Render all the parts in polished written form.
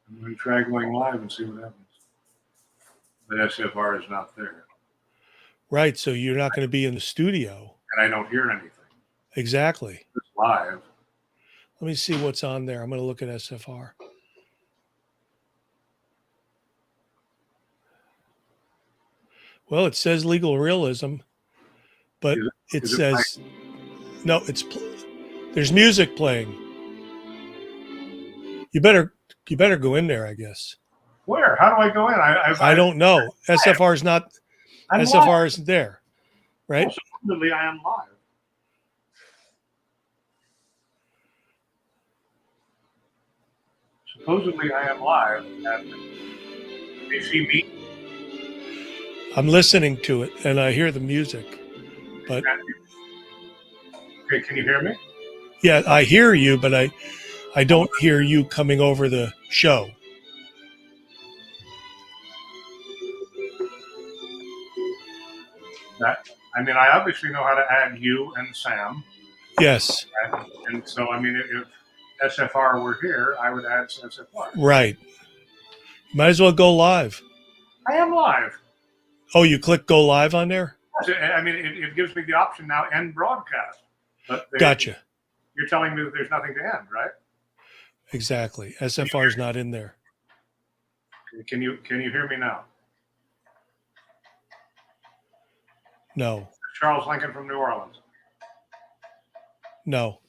I'm going to try going live and see what happens. But SFR is not there. Right. So you're not going to be in the studio. And I don't hear anything. Exactly. It's live. Let me see what's on there. I'm going to look at SFR. Well, it says legal realism, but it says no. There's music playing. You better go in there, I guess. Where? How do I go in? I don't know. SFR is not. SFR isn't there, right? Oh, supposedly I am live. Supposedly I am live. And you see me? I'm listening to it and I hear the music, but okay, can you hear me? Yeah, I hear you, but I don't hear you coming over the show. I mean, I obviously know how to add you and Sam. Yes. And so, I mean, if SFR were here, I would add SFR. Right. Might as well go live. I am live. Oh, you click go live on there? I mean, it gives me the option now, end broadcast. But Gotcha. You're telling me that there's nothing to end, right? Exactly. SFR is not in there. Can you hear me now? No. Charles Lincoln from New Orleans. No.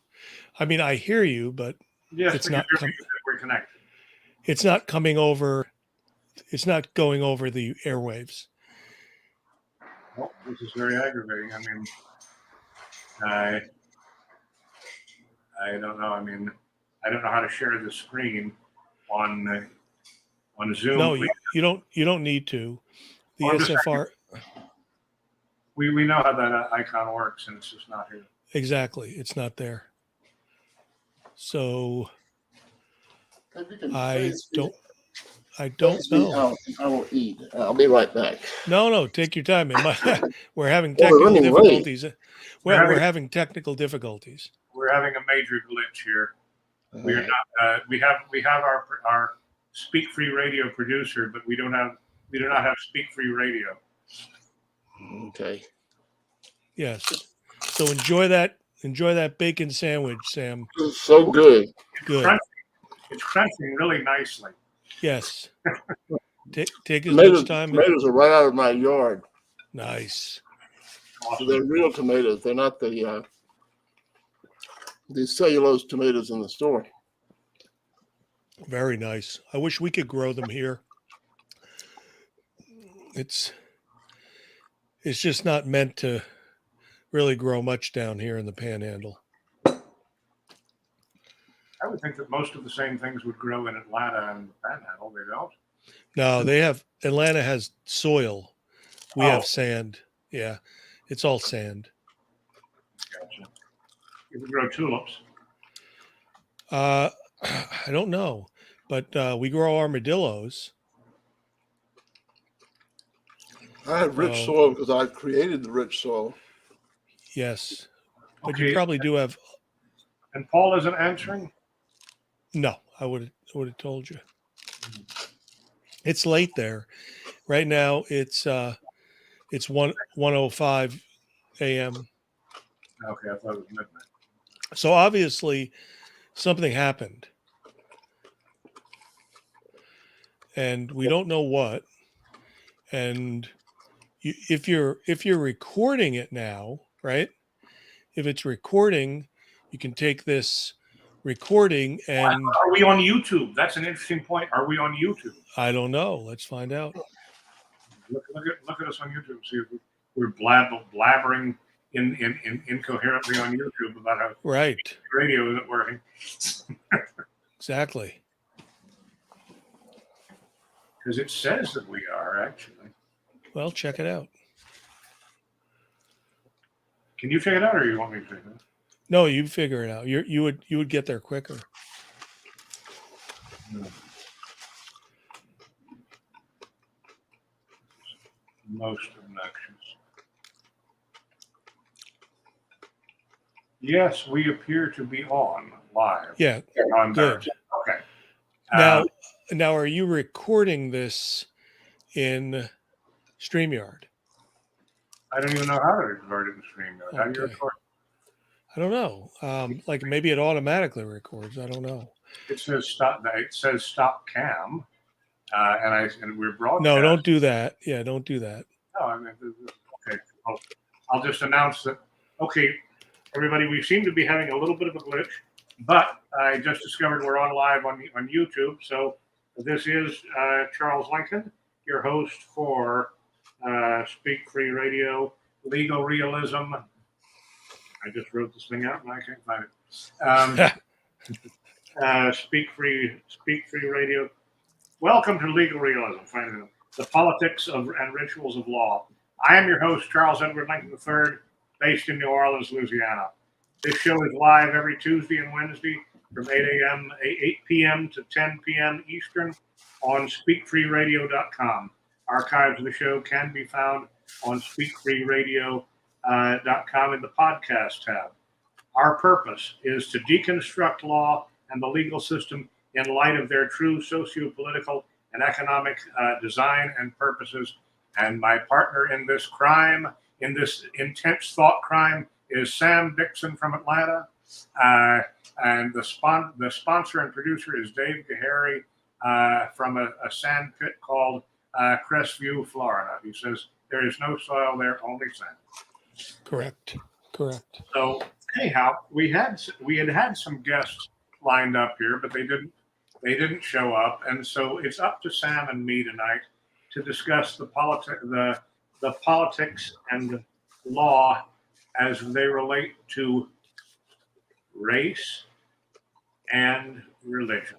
I mean, I hear you, but yes, it's not. We're connected. It's not coming over. It's not going over the airwaves. Well, this is very aggravating. I mean, I don't know. I mean, I don't know how to share the screen on Zoom. No, you don't need to. The SFR. We know how that icon works, and it's just not here. Exactly, it's not there. So I don't know. I will eat. I'll be right back. No, take your time. We're having technical difficulties. We're having technical difficulties. We're having a major glitch here. We are not. We have our Speak Free Radio producer, but we do not have Speak Free Radio. Okay. Yes. So enjoy that bacon sandwich, Sam. It's so good. Good. It's crunching really nicely. Yes. Take as much time. Tomatoes are right out of my yard. Nice. Awesome. So they're real tomatoes. They're not the cellulose tomatoes in the store. Very nice. I wish we could grow them here. It's just not meant to really grow much down here in the Panhandle. I would think that most of the same things would grow in Atlanta and the Panhandle. They don't. No, Atlanta has soil. We have sand. Yeah, it's all sand. Gotcha. You can grow tulips. I don't know, but we grow armadillos. I have rich soil because I created the rich soil. Yes, but you probably do have. And Paul isn't answering? No, I would have told you. It's late there. Right now it's 1:05 a.m. Okay, I thought it was midnight. So obviously something happened. And we don't know what. And if you're recording it now, right? If it's recording, you can take this recording and are we on YouTube? That's an interesting point. Are we on YouTube? I don't know. Let's find out. Look at us on YouTube. See if we're blabbering incoherently on YouTube about how radio isn't working. Exactly. Because it says that we are actually. Well, check it out. Can you check it out, or you want me to check it out? No, you figure it out. You would get there quicker. No. Most obnoxious. Yes, we appear to be on live. Yeah. Good. Okay. Now, now, are you recording this in StreamYard? I don't even know how to record it in StreamYard. How do you Okay. record? I don't know. Like maybe it automatically records. I don't know. It says stop. It says stop cam, and we're broadcasting. No, don't do that. Yeah, don't do that. No, I mean, okay. I'll just announce that. Okay, everybody, we seem to be having a little bit of a glitch, but I just discovered we're on live on YouTube. So this is Charles Lincoln, your host for Speak Free Radio, Legal Realism. I just wrote this thing out and I can't find it. Speak Free Radio. Welcome to Legal Realism, the politics of and rituals of law. I am your host, Charles Edward Lincoln III, based in New Orleans, Louisiana. This show is live every Tuesday and Wednesday from 8 p.m. to 10 p.m. Eastern on speakfreeradio.com. Archives of the show can be found on speakfreeradio.com in the podcast tab. Our purpose is to deconstruct law and the legal system in light of their true socio-political and economic design and purposes. And my partner in this crime, in this intense thought crime, is Sam Dixon from Atlanta. And the sponsor and producer is Dave Gahary from a sand pit called Crestview, Florida. He says there is no soil there, only sand. Correct. So anyhow, we had some guests lined up here, but they didn't show up, and so it's up to Sam and me tonight to discuss the politics and law as they relate to race and religion.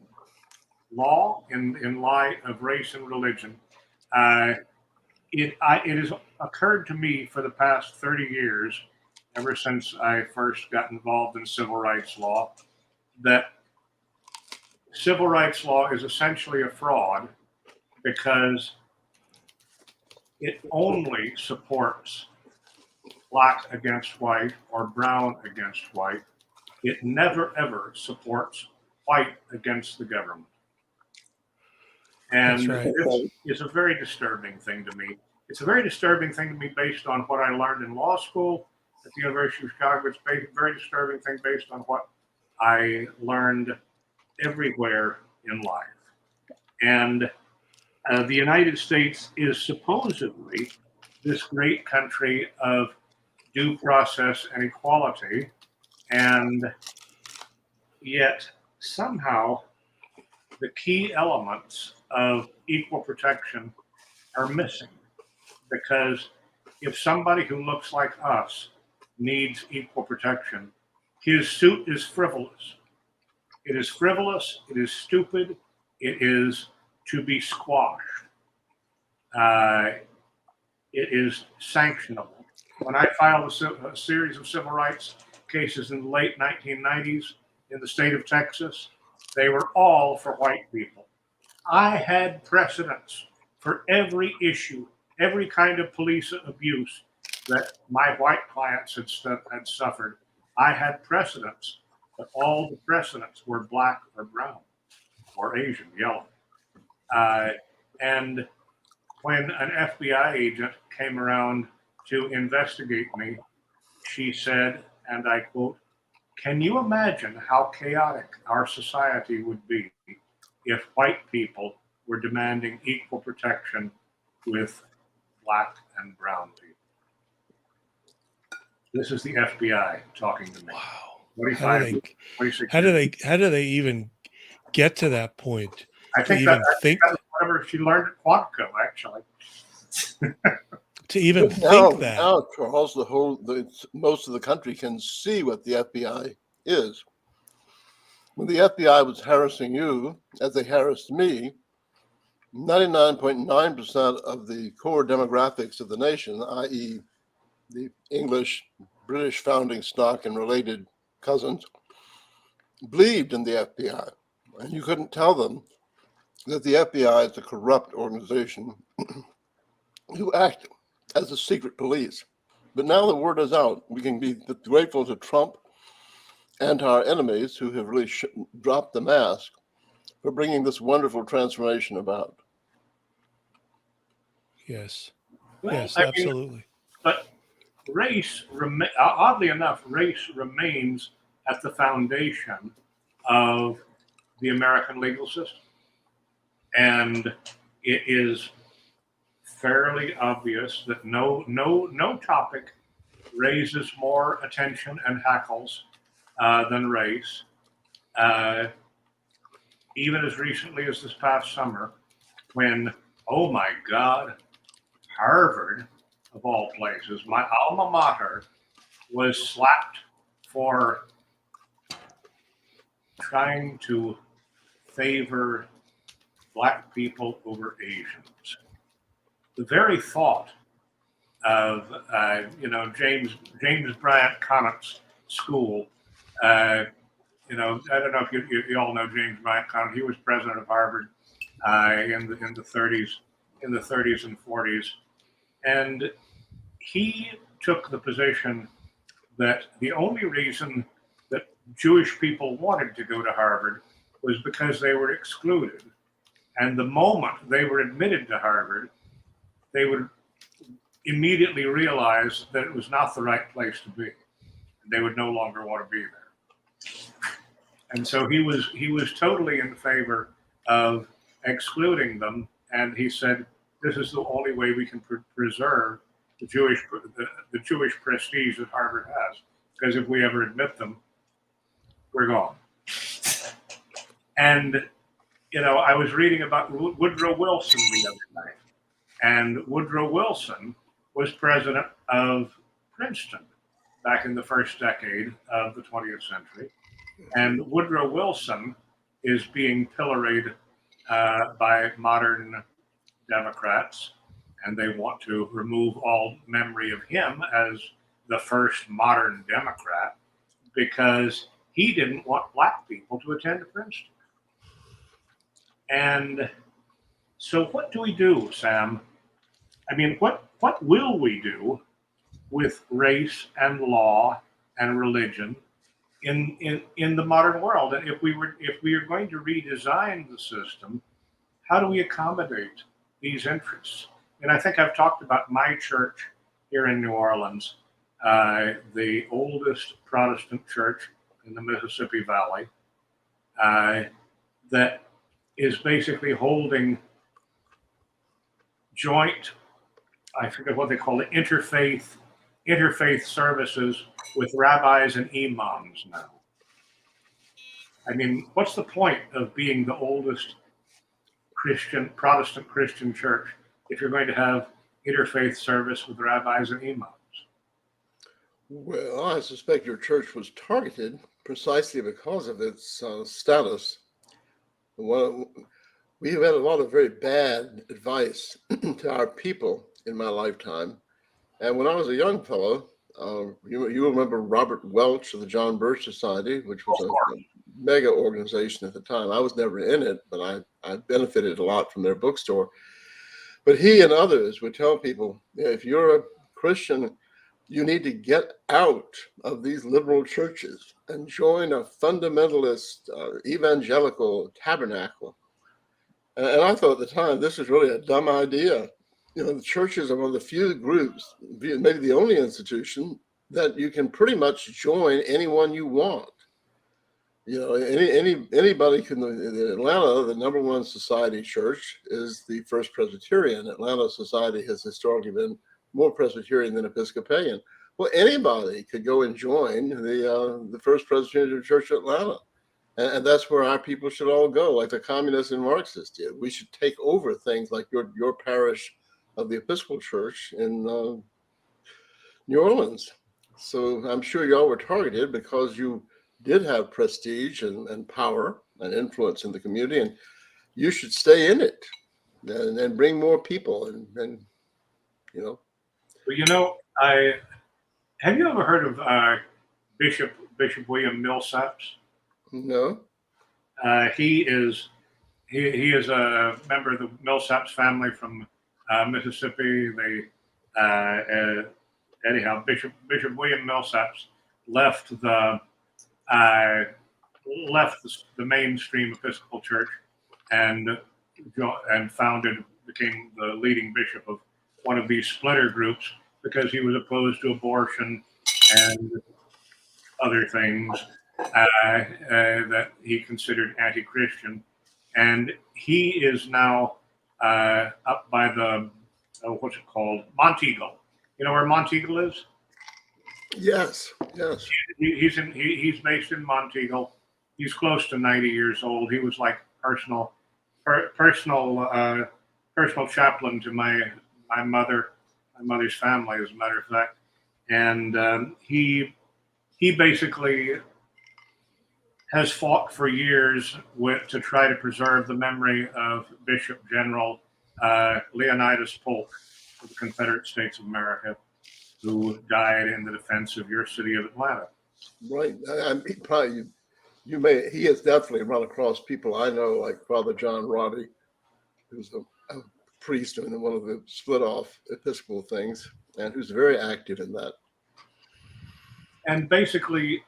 Law in light of race and religion. It has occurred to me for the past 30 years, ever since I first got involved in civil rights law, that civil rights law is essentially a fraud because it only supports black against white or brown against white. It never, ever supports white against the government. And That's right. it's a very disturbing thing to me. It's a very disturbing thing to me based on what I learned in law school at the University of Chicago. It's a very disturbing thing based on what I learned everywhere in life. And the United States is supposedly this great country of due process and equality, and yet somehow the key elements of equal protection are missing. Because if somebody who looks like us needs equal protection, his suit is frivolous. It is frivolous, it is stupid, it is to be squashed. It is sanctionable. When I filed a series of civil rights cases in the late 1990s in the state of Texas, they were all for white people. I had precedents for every issue, every kind of police abuse that my white clients had suffered. I had precedents, but all the precedents were black or brown or Asian, yellow. And when an FBI agent came around to investigate me, she said, and I quote, "Can you imagine how chaotic our society would be if white people were demanding equal protection with black and brown people?" This is the FBI talking to me. Wow. 26 How do they even get to that point? I think that was whatever she learned at Quantico, actually. To even But think that. Now, Charles, most of the country can see what the FBI is. When the FBI was harassing you, as they harassed me, 99.9% of the core demographics of the nation, i.e. the English, British founding stock and related cousins, believed in the FBI. And you couldn't tell them that the FBI is a corrupt organization who act as a secret police. But now the word is out. We can be grateful to Trump and to our enemies who have really dropped the mask for bringing this wonderful transformation about. Yes. Well, Yes, I mean, absolutely. but oddly enough, race remains at the foundation of the American legal system. And it is fairly obvious that no topic raises more attention and hackles than race. Even as recently as this past summer, when, oh my God, Harvard, of all places, my alma mater, was slapped for trying to favor Black people over Asians. The very thought of James Bryant Conant's school. I don't know if you all know James Bryant Conant. He was president of Harvard in the 30s and 40s, and he took the position that the only reason that Jewish people wanted to go to Harvard was because they were excluded. And the moment they were admitted to Harvard, they would immediately realize that it was not the right place to be. They would no longer want to be there. And so he was totally in favor of excluding them. And he said, this is the only way we can preserve the Jewish prestige that Harvard has. Because if we ever admit them, we're gone. And, I was reading about Woodrow Wilson the other night. And Woodrow Wilson was president of Princeton back in the first decade of the 20th century. And Woodrow Wilson is being pilloried by modern Democrats, and they want to remove all memory of him as the first modern Democrat because he didn't want Black people to attend Princeton. And so what do we do, Sam? I mean, what will we do with race and law and religion in the modern world? And if we are going to redesign the system, how do we accommodate these interests? And I think I've talked about my church here in New Orleans, the oldest Protestant church in the Mississippi Valley, that is basically holding joint, I forget what they call it, interfaith services with rabbis and imams now. I mean, what's the point of being the oldest Protestant Christian church if you're going to have interfaith service with rabbis and imams? Well, I suspect your church was targeted precisely because of its status. We have had a lot of very bad advice to our people in my lifetime. And when I was a young fellow, you remember Robert Welch of the John Birch Society, which was a mega organization at the time. I was never in it, but I benefited a lot from their bookstore. But he and others would tell people, if you're a Christian, you need to get out of these liberal churches and join a fundamentalist evangelical tabernacle. And I thought at the time, this is really a dumb idea. The churches are one of the few groups, maybe the only institution, that you can pretty much join anyone you want. Anybody can. In Atlanta, the number one society church is the First Presbyterian. Atlanta society has historically been more Presbyterian than Episcopalian. Well, anybody could go and join the First Presbyterian Church of Atlanta. And that's where our people should all go, like the communists and Marxists did. We should take over things like your parish of the Episcopal Church in New Orleans. So I'm sure y'all were targeted because you did have prestige and power and influence in the community, and you should stay in it and bring more people. And Well, have you ever heard of Bishop William Millsaps? No. He is a member of the Millsaps family from Mississippi. Anyhow, Bishop William Millsaps left the left the mainstream Episcopal Church and became the leading bishop of one of these splinter groups because he was opposed to abortion and other things that he considered anti-Christian. And he is now up by the, what's it called? Monteagle. You know where Monteagle is? Yes, yes. He's based in Monteagle. He's close to 90 years old. He was like personal chaplain to my mother's family, as a matter of fact. And he basically has fought for years to try to preserve the memory of Bishop General Leonidas Polk of the Confederate States of America, who died in the defense of your city of Atlanta. Right. He has definitely run across people I know, like Father John Roddy, who's a priest in one of the split off Episcopal things, and who's very active in that. And basically,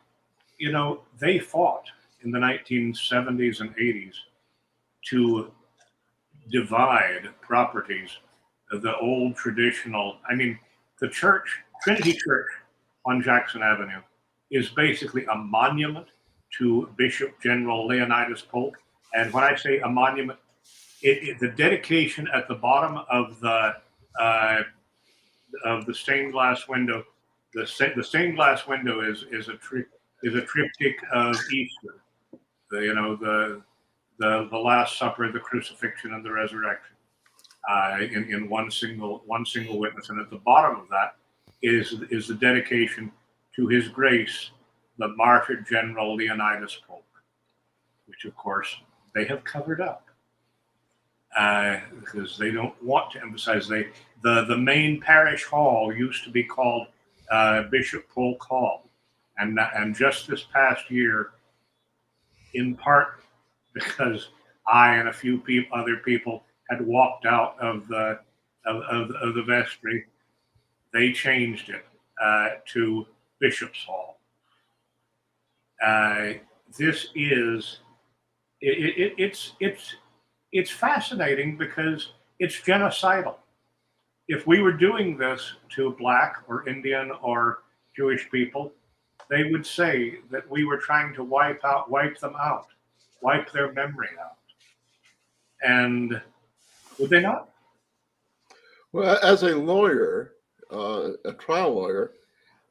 you know, they fought in the 1970s and 80s to divide properties of the old traditional. I mean, the church, Trinity Church on Jackson Avenue, is basically a monument to Bishop General Leonidas Polk. And when I say a monument, the dedication at the bottom of the stained glass window, the stained glass window is a triptych of Easter. The Last Supper, the crucifixion, and the resurrection in one single witness. And at the bottom of that is the dedication to His Grace, the martyred General Leonidas Polk, which of course they have covered up because they don't want to emphasize. The main parish hall used to be called Bishop Polk Hall, and just this past year, in part because I and a few other people had walked out of the vestry, they changed it to Bishop's Hall. This is it's fascinating because it's genocidal. If we were doing this to Black or Indian or Jewish people, they would say that we were trying to wipe them out, wipe their memory out. And would they not? Well, as a lawyer, a trial lawyer,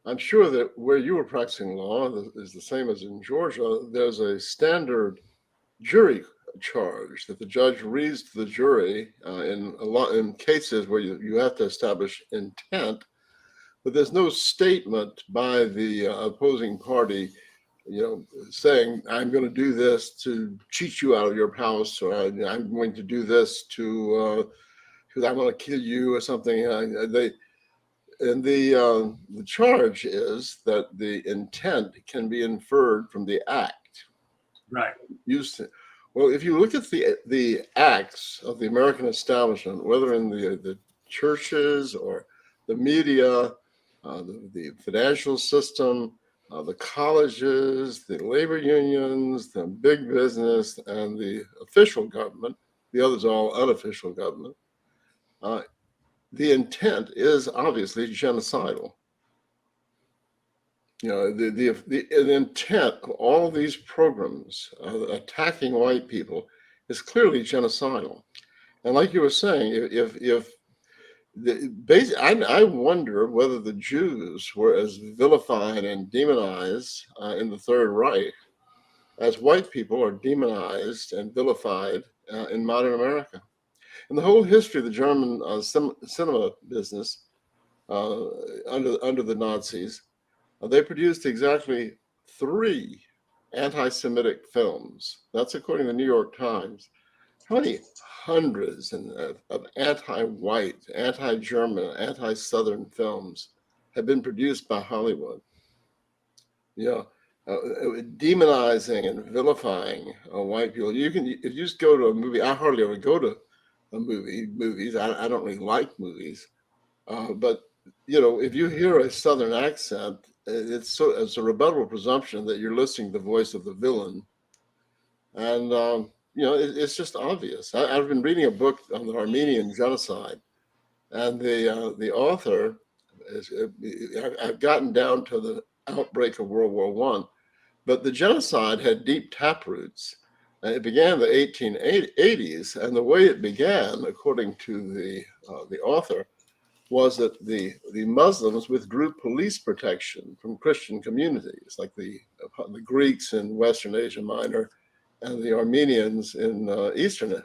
I'm sure that where you were practicing law is the same as in Georgia. There's a standard jury charge that the judge reads to the jury in cases where you have to establish intent, but there's no statement by the opposing party, saying, I'm going to do this to cheat you out of your house, or I'm going to do this because I'm going to kill you or something. The charge is that the intent can be inferred from the act. Right. Well, if you look at the acts of the American establishment, whether in the churches or the media, the financial system, the colleges, the labor unions, the big business, and the official government, the others are all unofficial government, the intent is obviously genocidal. The intent of all these programs attacking white people is clearly genocidal. And like you were saying, I wonder whether the Jews were as vilified and demonized in the Third Reich as white people are demonized and vilified in modern America. In the whole history of the German cinema business under the Nazis, they produced exactly 3 anti-Semitic films. That's according to the New York Times. How many hundreds of anti-white, anti-German, anti-Southern films have been produced by Hollywood? Demonizing and vilifying white people. If you just go to a movie, I hardly ever go to movies. I don't really like movies, but if you hear a Southern accent, it's a rebuttable presumption that you're listening to the voice of the villain And, it's just obvious. I've been reading a book on the Armenian genocide, and the author is, I've gotten down to the outbreak of World War I, but the genocide had deep taproots. And it began in the 1880s, and the way it began, according to the author, was that the Muslims withdrew police protection from Christian communities, like the Greeks in Western Asia Minor and the Armenians in Eastern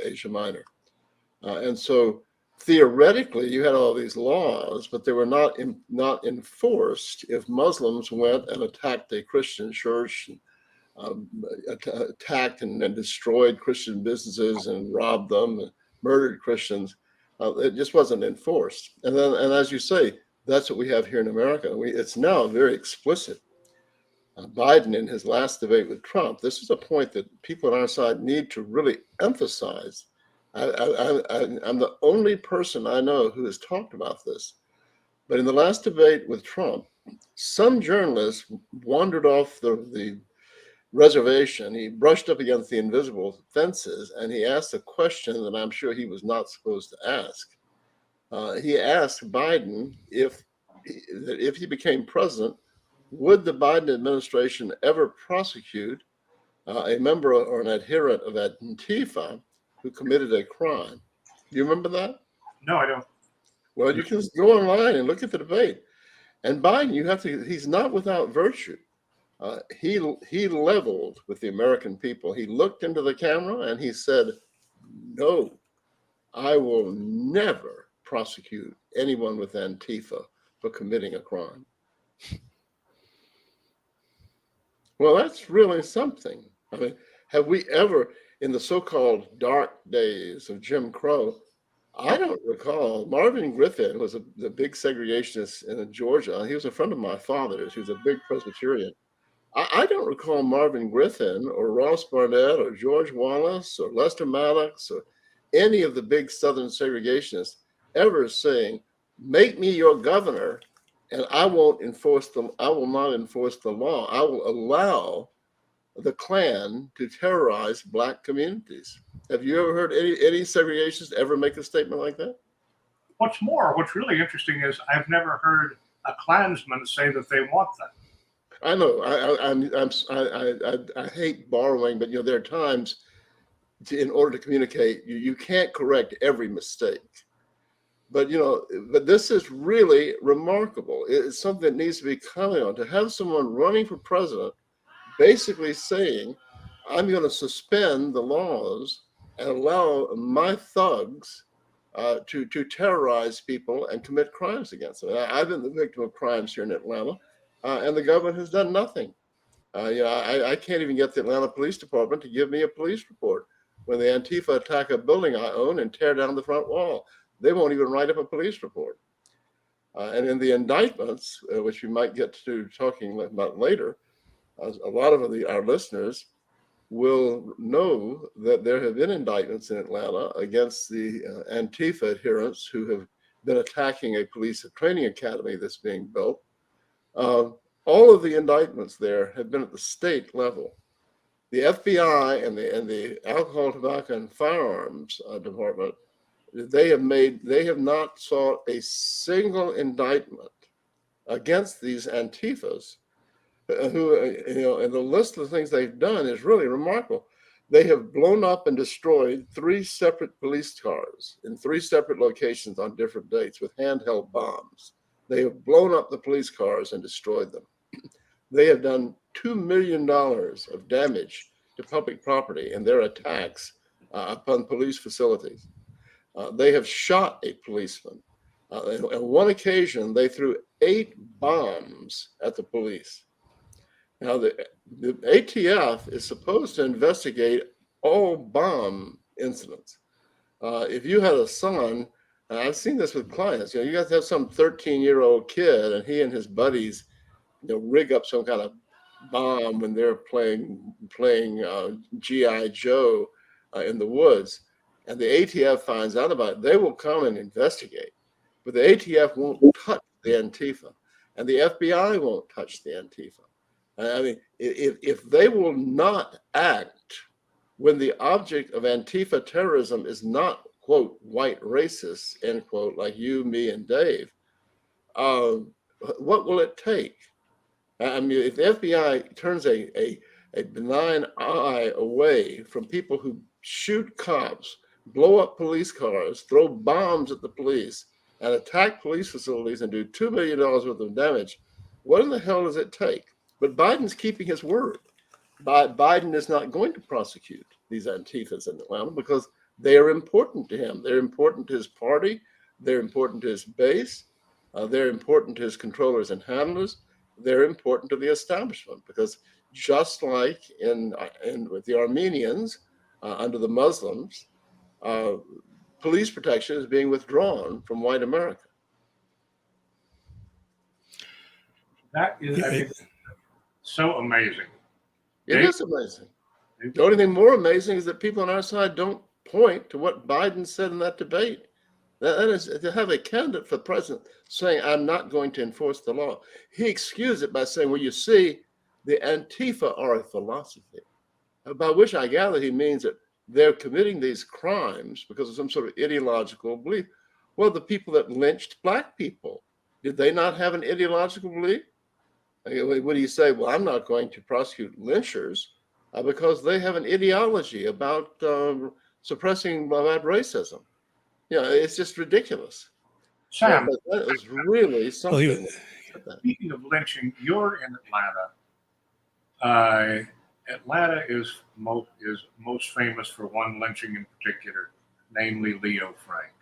Asia Minor. And so theoretically, you had all these laws, but they were not enforced if Muslims went and attacked a Christian church, attacked and destroyed Christian businesses and robbed them, and murdered Christians. It just wasn't enforced. And as you say, that's what we have here in America. It's now very explicit. Biden, in his last debate with Trump, this is a point that people on our side need to really emphasize. I'm the only person I know who has talked about this. But in the last debate with Trump, some journalist wandered off the reservation. He brushed up against the invisible fences, and he asked a question that I'm sure he was not supposed to ask. He asked Biden if he became president, would the Biden administration ever prosecute a member or an adherent of Antifa who committed a crime? Do you remember that? No, I don't. Well, you can go online and look at the debate. And Biden, he's not without virtue. He leveled with the American people. He looked into the camera and he said, no, I will never prosecute anyone with Antifa for committing a crime. Well, that's really something. I mean, have we ever, in the so-called dark days of Jim Crow, I don't recall. Marvin Griffin was the big segregationist in Georgia. He was a friend of my father's. He was a big Presbyterian. I don't recall Marvin Griffin or Ross Barnett or George Wallace or Lester Maddox or any of the big Southern segregationists ever saying, make me your governor and I will not enforce the law. I will allow the Klan to terrorize Black communities. Have you ever heard any segregationists ever make a statement like that? What's really interesting is I've never heard a Klansman say that they want that. I know. I hate borrowing, but there are times in order to communicate, you can't correct every mistake. But but this is really remarkable. It's something that needs to be commented on. To have someone running for president basically saying, I'm going to suspend the laws and allow my thugs to terrorize people and commit crimes against them. I've been the victim of crimes here in Atlanta, and the government has done nothing. I can't even get the Atlanta Police Department to give me a police report when the Antifa attack a building I own and tear down the front wall. They won't even write up a police report. And in the indictments, which we might get to talking about later, a lot of our listeners will know that there have been indictments in Atlanta against the Antifa adherents who have been attacking a police training academy that's being built. All of the indictments there have been at the state level. The FBI and the Alcohol, Tobacco, and Firearms Department, they have not sought a single indictment against these Antifas, who, and the list of the things they've done is really remarkable. They have blown up and destroyed 3 separate police cars in 3 separate locations on different dates with handheld bombs. They have blown up the police cars and destroyed them. They have done $2 million of damage to public property in their attacks upon police facilities. They have shot a policeman. On one occasion, they threw 8 bombs at the police. Now, the ATF is supposed to investigate all bomb incidents. If you had a son, and I've seen this with clients, you got to have some 13-year-old kid, and he and his buddies, rig up some kind of bomb when they're playing G.I. Joe in the woods, and the ATF finds out about it, they will come and investigate. But the ATF won't touch the Antifa, and the FBI won't touch the Antifa. I mean, if they will not act when the object of Antifa terrorism is not, quote, white racists, end quote, like you, me, and Dave, what will it take? I mean, if the FBI turns a benign eye away from people who shoot cops, blow up police cars, throw bombs at the police, and attack police facilities and do $2 billion worth of damage, what in the hell does it take? But Biden's keeping his word. Biden is not going to prosecute these Antifas in Atlanta because they are important to him. They're important to his party. They're important to his base. They're important to his controllers and handlers. They're important to the establishment because just like in with the Armenians under the Muslims, police protection is being withdrawn from white America. That is, I think, so amazing. It is amazing. The only thing more amazing is that people on our side don't point to what Biden said in that debate. That is to have a candidate for president saying, I'm not going to enforce the law. He excused it by saying, well, you see, the Antifa are a philosophy, by which I gather he means that they're committing these crimes because of some sort of ideological belief. Well, the people that lynched black people, did they not have an ideological belief? What do you say? Well, I'm not going to prosecute lynchers because they have an ideology about suppressing bad racism. You know, it's just ridiculous. Sam, that was really something. Speaking of lynching, you're in Atlanta. Atlanta is most famous for one lynching in particular, namely Leo Frank.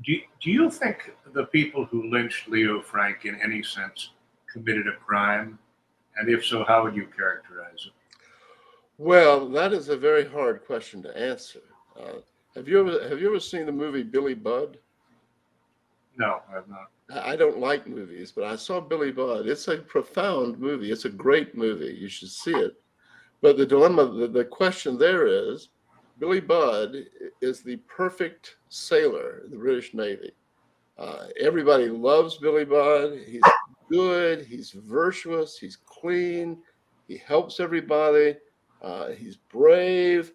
Do you think the people who lynched Leo Frank in any sense committed a crime? And if so, how would you characterize it? Well, that is a very hard question to answer. Have you ever seen the movie Billy Budd? No, I have not. I don't like movies, but I saw Billy Budd. It's a profound movie. It's a great movie. You should see it. But the dilemma, the question there is, Billy Budd is the perfect sailor in the British Navy. Everybody loves Billy Budd. He's good. He's virtuous. He's clean. He helps everybody. He's brave.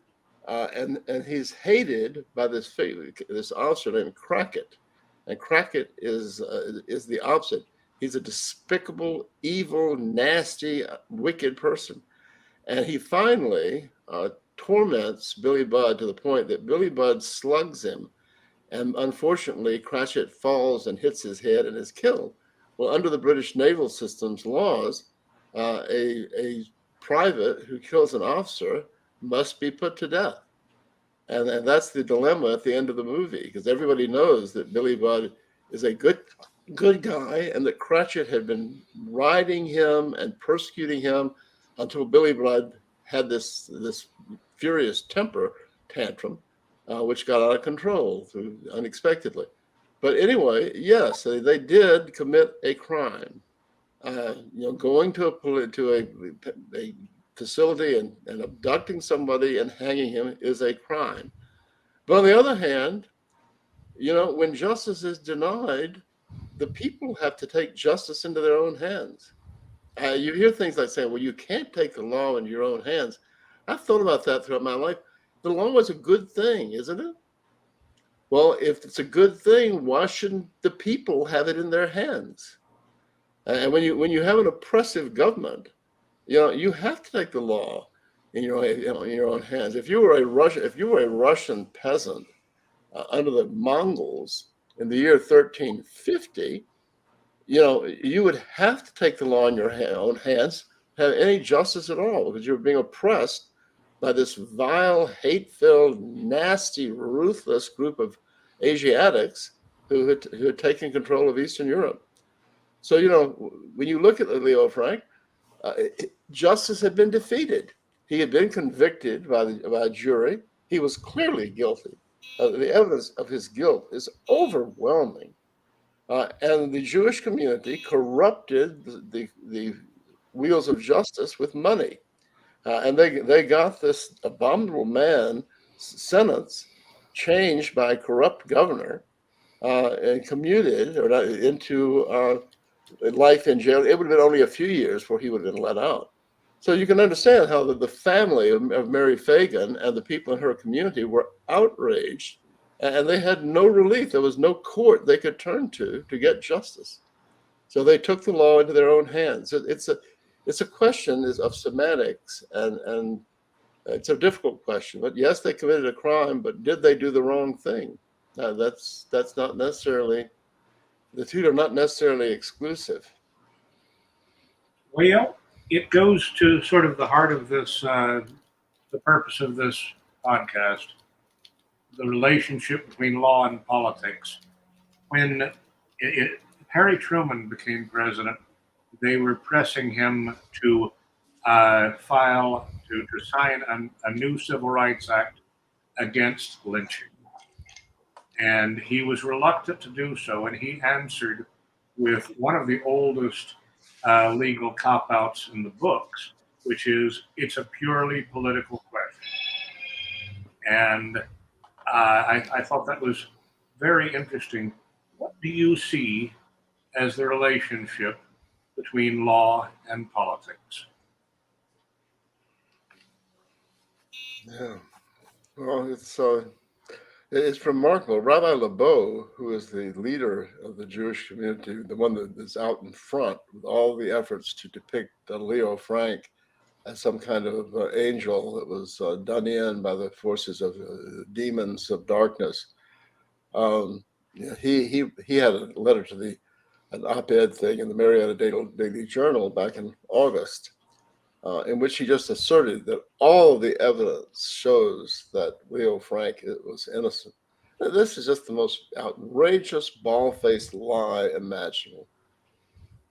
And he's hated by this officer named Crockett. And Crockett is the opposite. He's a despicable, evil, nasty, wicked person. And he finally torments Billy Budd to the point that Billy Budd slugs him. And unfortunately, Cratchit falls and hits his head and is killed. Well, under the British naval system's laws, a private who kills an officer must be put to death. And that's the dilemma at the end of the movie, because everybody knows that Billy Budd is a good guy and that Cratchit had been riding him and persecuting him until Billy Budd had this furious temper tantrum, which got out of control unexpectedly. But anyway, yes, they did commit a crime. Going to a facility and abducting somebody and hanging him is a crime. But on the other hand, when justice is denied, the people have to take justice into their own hands. You hear things like saying, well, you can't take the law in your own hands. I've thought about that throughout my life. The law is a good thing, isn't it? Well, if it's a good thing, why shouldn't the people have it in their hands? And when you have an oppressive government, you have to take the law in your own hands. If you were a Russian peasant under the Mongols in the year 1350, you would have to take the law in your own hands, have any justice at all, because you're being oppressed by this vile, hate-filled, nasty, ruthless group of Asiatics who had taken control of Eastern Europe. So, when you look at Leo Frank, justice had been defeated. He had been convicted by a jury. He was clearly guilty. The evidence of his guilt is overwhelming. And the Jewish community corrupted the wheels of justice with money. And they got this abominable man sentence changed by a corrupt governor and commuted into life in jail. It would have been only a few years before he would have been let out. So you can understand how the family of Mary Fagan and the people in her community were outraged, and they had no relief. There was no court they could turn to get justice. So they took the law into their own hands. It's a question of semantics, and it's a difficult question. But yes, they committed a crime, but did they do the wrong thing? That's not necessarily, the two are not necessarily exclusive. Well, it goes to sort of the heart of this, the purpose of this podcast, the relationship between law and politics. When Harry Truman became president, they were pressing him to sign a new Civil Rights Act against lynching. And he was reluctant to do so, and he answered with one of the oldest legal cop outs in the books, which is it's a purely political question. And I thought that was very interesting. What do you see as the relationship between law and politics? Yeah. Well, it's remarkable. Rabbi LeBeau, who is the leader of the Jewish community, the one that is out in front with all the efforts to depict Leo Frank as some kind of angel that was done in by the forces of demons of darkness. He had a letter to an op-ed thing in the Marietta Daily Journal back in August, in which he just asserted that all the evidence shows that Leo Frank was innocent. This is just the most outrageous, bald-faced lie imaginable.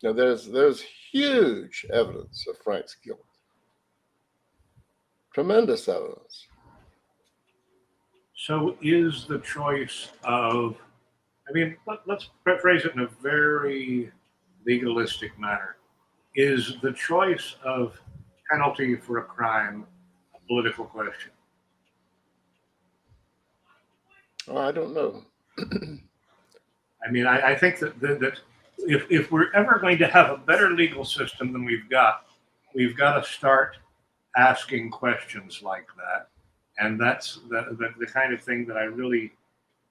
Now, there's huge evidence of Frank's guilt. Tremendous evidence. So is the choice of, let's phrase it in a very legalistic manner. Is the choice of penalty for a crime a political question? Oh, I don't know. I think that if we're ever going to have a better legal system than we've got to start asking questions like that. And that's the kind of thing that I really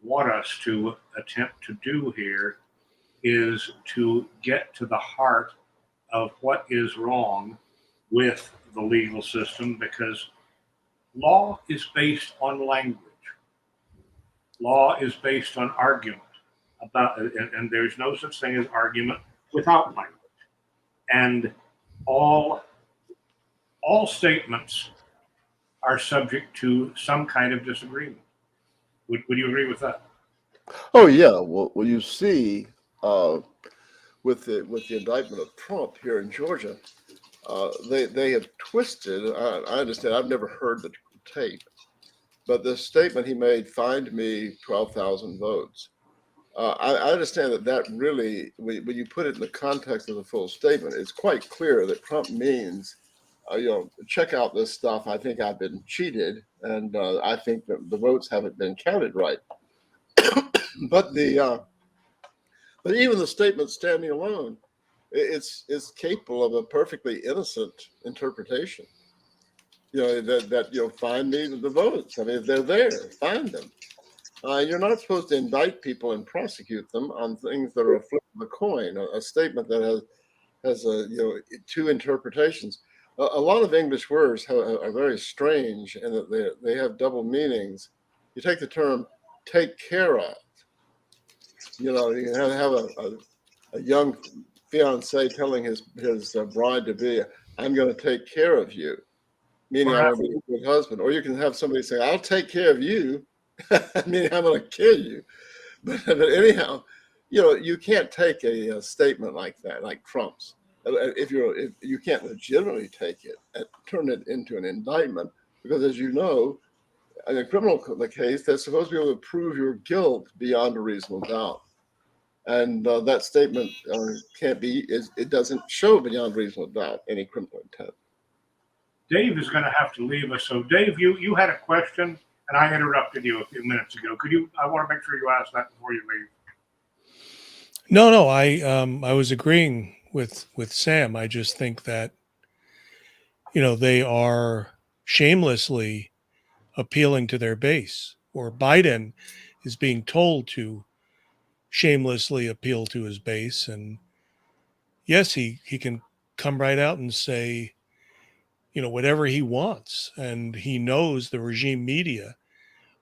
want us to attempt to do here, is to get to the heart of what is wrong with the legal system, because law is based on language. Law is based on argument, and there's no such thing as argument without language. And all statements are subject to some kind of disagreement. Would you agree with that? Oh yeah. Well, you see, with the indictment of Trump here in Georgia, they have twisted. I understand. I've never heard the tape, but the statement he made, "Find me 12,000 votes." I understand that really, when you put it in the context of the full statement, it's quite clear that Trump means, check out this stuff. I think I've been cheated, and I think that the votes haven't been counted right. But but even the statement standing alone, it's capable of a perfectly innocent interpretation. Find me the votes. If they're there, find them. You're not supposed to indict people and prosecute them on things that are a flip of a coin. A statement that has two interpretations. A lot of English words are very strange in that they have double meanings. You take the term "take care of." You can have a young fiance telling his bride to be, "I'm going to take care of you," meaning I'm going to be a good husband. Or you can have somebody say, "I'll take care of you," meaning I'm going to kill you. But anyhow, you can't take a statement like that, like Trump's. If you can't legitimately take it and turn it into an indictment, because as you know, in a criminal case, they're supposed to be able to prove your guilt beyond a reasonable doubt. And that statement it doesn't show beyond reasonable doubt any criminal intent. Dave is going to have to leave us. So Dave, you had a question and I interrupted you a few minutes ago. I want to make sure you ask that before you leave. No, I was agreeing with Sam. I just think that they are shamelessly appealing to their base, or Biden is being told to shamelessly appeal to his base. And yes, he can come right out and say, whatever he wants. And he knows the regime media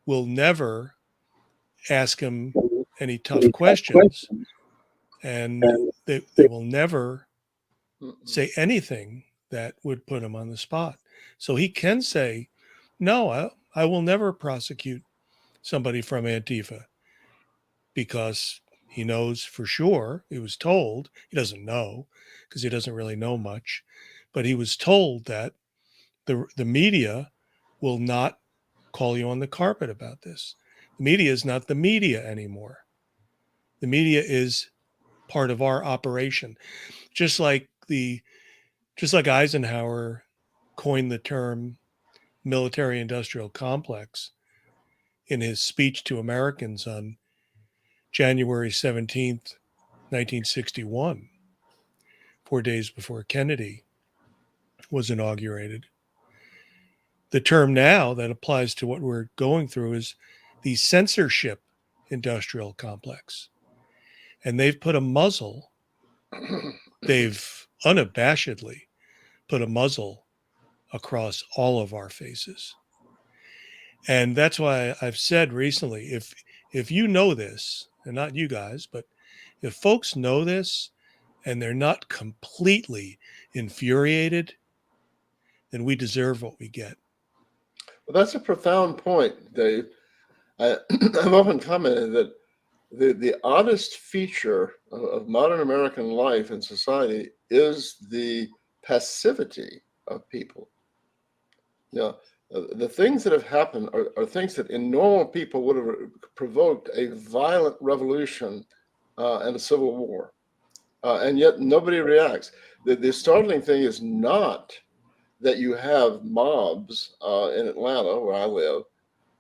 will never ask him any tough questions. And they will never say anything that would put him on the spot. So he can say, no, I will never prosecute somebody from Antifa, because he knows for sure, he was told, he doesn't know because he doesn't really know much, but he was told that the media will not call you on the carpet about this. The media is not the media anymore. The media is part of our operation. Just like Eisenhower coined the term military industrial complex in his speech to Americans on January 17th, 1961, 4 days before Kennedy was inaugurated. The term now that applies to what we're going through is the censorship industrial complex. And they've put a muzzle, they've unabashedly put a muzzle across all of our faces. And that's why I've said recently, if you know this, and not you guys, but if folks know this and they're not completely infuriated, then we deserve what we get. Well, that's a profound point, Dave. I've often commented that the oddest feature of modern American life and society is the passivity of people. The things that have happened are things that in normal people would have provoked a violent revolution and a civil war. And yet nobody reacts. The startling thing is not that you have mobs in Atlanta, where I live.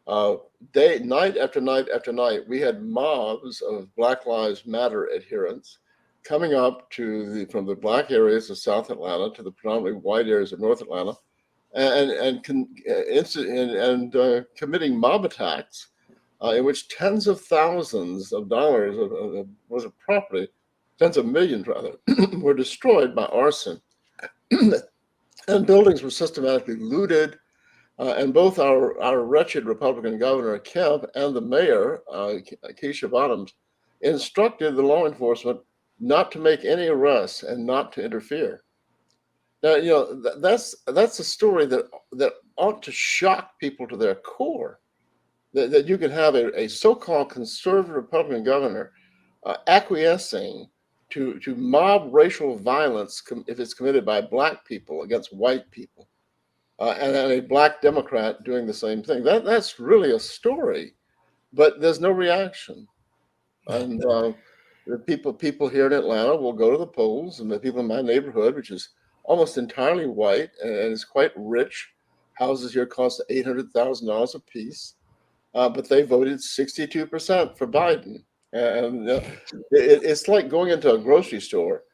Night after night after night, we had mobs of Black Lives Matter adherents coming up from the black areas of South Atlanta to the predominantly white areas of North Atlanta, and committing mob attacks in which tens of thousands of dollars of property, tens of millions rather, were destroyed by arson, and buildings were systematically looted. And both our wretched Republican governor, Kemp, and the mayor, Keisha Bottoms, instructed the law enforcement not to make any arrests and not to interfere. Now, that's a story that ought to shock people to their core, that you can have a so-called conservative Republican governor acquiescing to mob racial violence if it's committed by Black people against white people. And a Black Democrat doing the same thing. That's really a story, but there's no reaction. And the people here in Atlanta will go to the polls, and the people in my neighborhood, which is almost entirely white and is quite rich, houses here cost $800,000 a piece, but they voted 62% for Biden. And it's like going into a grocery store.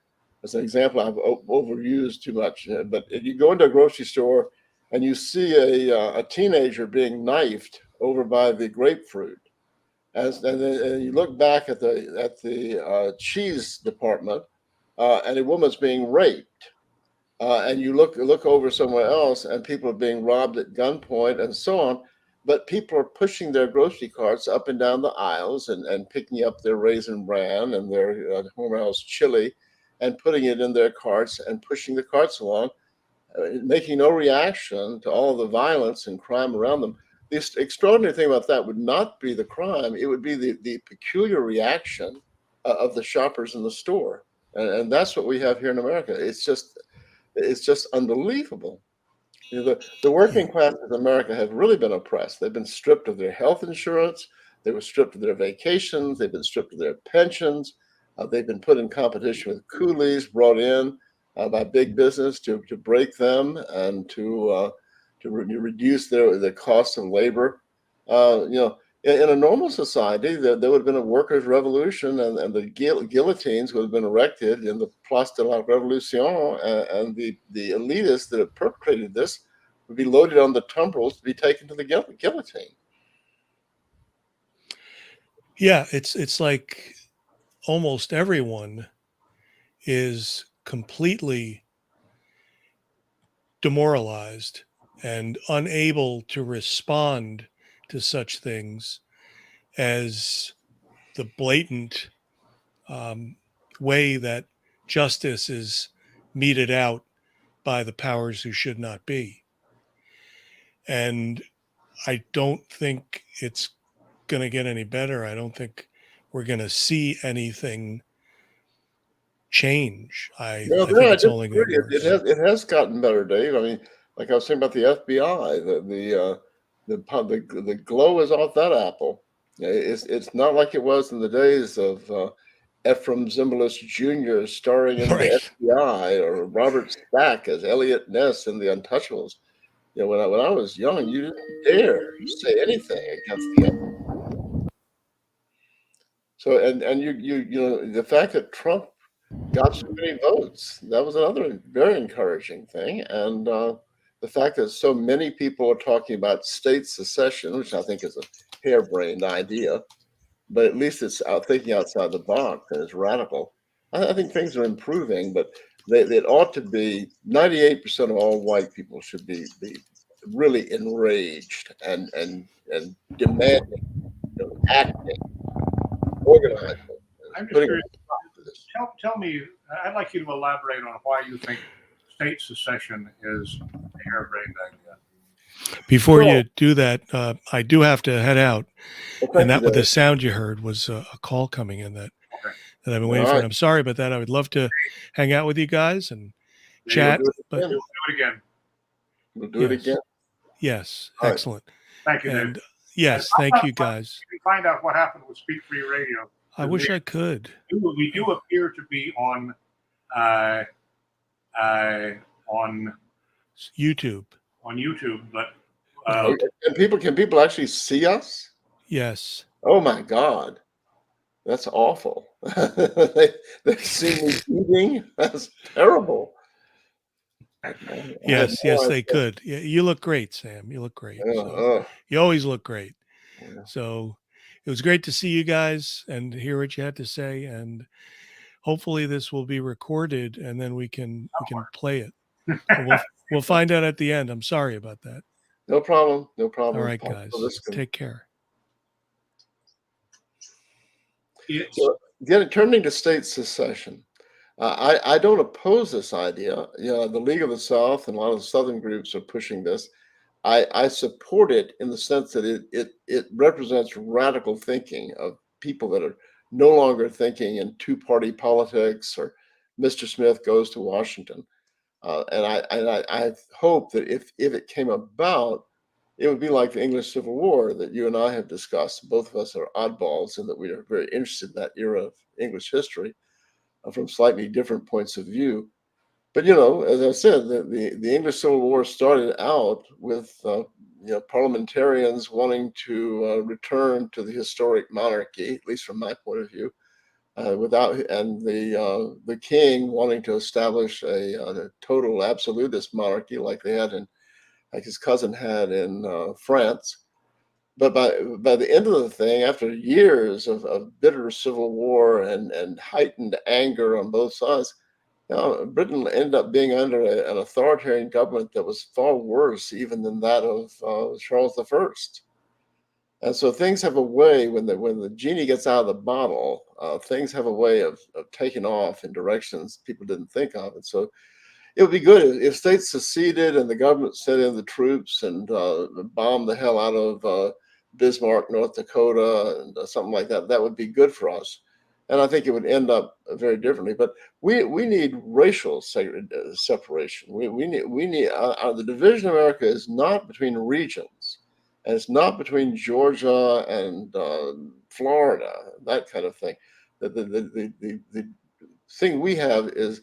As an example, I've overused too much, but if you go into a grocery store and you see a teenager being knifed over by the grapefruit, and then you look back at the cheese department, and a woman's being raped, and you look over somewhere else, and people are being robbed at gunpoint and so on, but people are pushing their grocery carts up and down the aisles and picking up their Raisin Bran and their Hormel's chili and putting it in their carts and pushing the carts along, making no reaction to all the violence and crime around them. The extraordinary thing about that would not be the crime. It would be the peculiar reaction of the shoppers in the store. And that's what we have here in America. It's just unbelievable. The working classes in America have really been oppressed. They've been stripped of their health insurance. They were stripped of their vacations. They've been stripped of their pensions. They've been put in competition with coolies brought in by big business to break them and to reduce the cost of labor. in a normal society, there would have been a workers' revolution, and the guillotines would have been erected in the Place de la Révolution, and the elitists that have perpetrated this would be loaded on the tumbrils to be taken to the guillotine. Yeah, it's like almost everyone is completely demoralized and unable to respond to such things as the blatant way that justice is meted out by the powers who should not be. And I don't think it's going to get any better. I don't think we're going to see anything change. I think I it's only going to disagree. get worse. It has gotten better, Dave. I mean, like I was saying about the FBI, the glow is off that apple. It's not like it was in the days of Ephraim Zimbalist Jr. starring in the Right. FBI, or Robert Stack as Elliot Ness in The Untouchables. When I was young, you didn't dare say anything against the FBI. So, and the fact that Trump got so many votes, that was another very encouraging thing. And the fact that so many people are talking about state secession, which I think is a harebrained idea, but at least it's thinking outside the box and it's radical. I think things are improving, but it ought to be 98% of all white people should be really enraged and demanding, acting, organizing. I'm just Putting curious. a stop to this. Tell me. I'd like you to elaborate on why you think state secession is a harebrained idea. Before Well, you do that, I do have to head out. well, And thank you, that with the Dave. sound you heard was a call coming in that Okay. I've been All waiting for. right. And I'm sorry about that. I would love to hang out with you guys and Maybe we'll chat. do it But again. do it again. We'll do it yes, again. yes, All right. excellent. Thank you, Dave. And yes, thank you guys. You can find out what happened with Speak Free Radio. I wish I could. We do appear to be on YouTube. on YouTube, but Right. Can people actually see us? Yes. Oh my God, that's awful. They see me eating. That's terrible. Yes, they could. You look great, Sam. You look great. So you always look great. Yeah. So it was great to see you guys and hear what you had to say. And hopefully this will be recorded and then we can play it. We'll find out at the end. I'm sorry about that. No problem. No problem. All right, guys. Take care. So, turning to state secession, I don't oppose this idea. The League of the South and a lot of the Southern groups are pushing this. I support it in the sense that it represents radical thinking of people that are no longer thinking in two-party politics or Mr. Smith goes to Washington. And I hope that if it came about, it would be like the English Civil War that you and I have discussed. Both of us are oddballs in that we are very interested in that era of English history from slightly different points of view. But as I said, the English Civil War started out with parliamentarians wanting to return to the historic monarchy, at least from my point of view, and the king wanting to establish a total absolutist monarchy like they had like his cousin had in France. But by the end of the thing, after years of bitter civil war and heightened anger on both sides, Britain ended up being under an authoritarian government that was far worse even than that of Charles I. And so things have a way, when the genie gets out of the bottle, things have a way of taking off in directions people didn't think of. And so it would be good if states seceded and the government sent in the troops and bombed the hell out of Bismarck, North Dakota, and something like that. That would be good for us. And I think it would end up very differently. But we need racial separation. We need the division of America is not between regions, and it's not between Georgia and Florida, that kind of thing. The thing we have is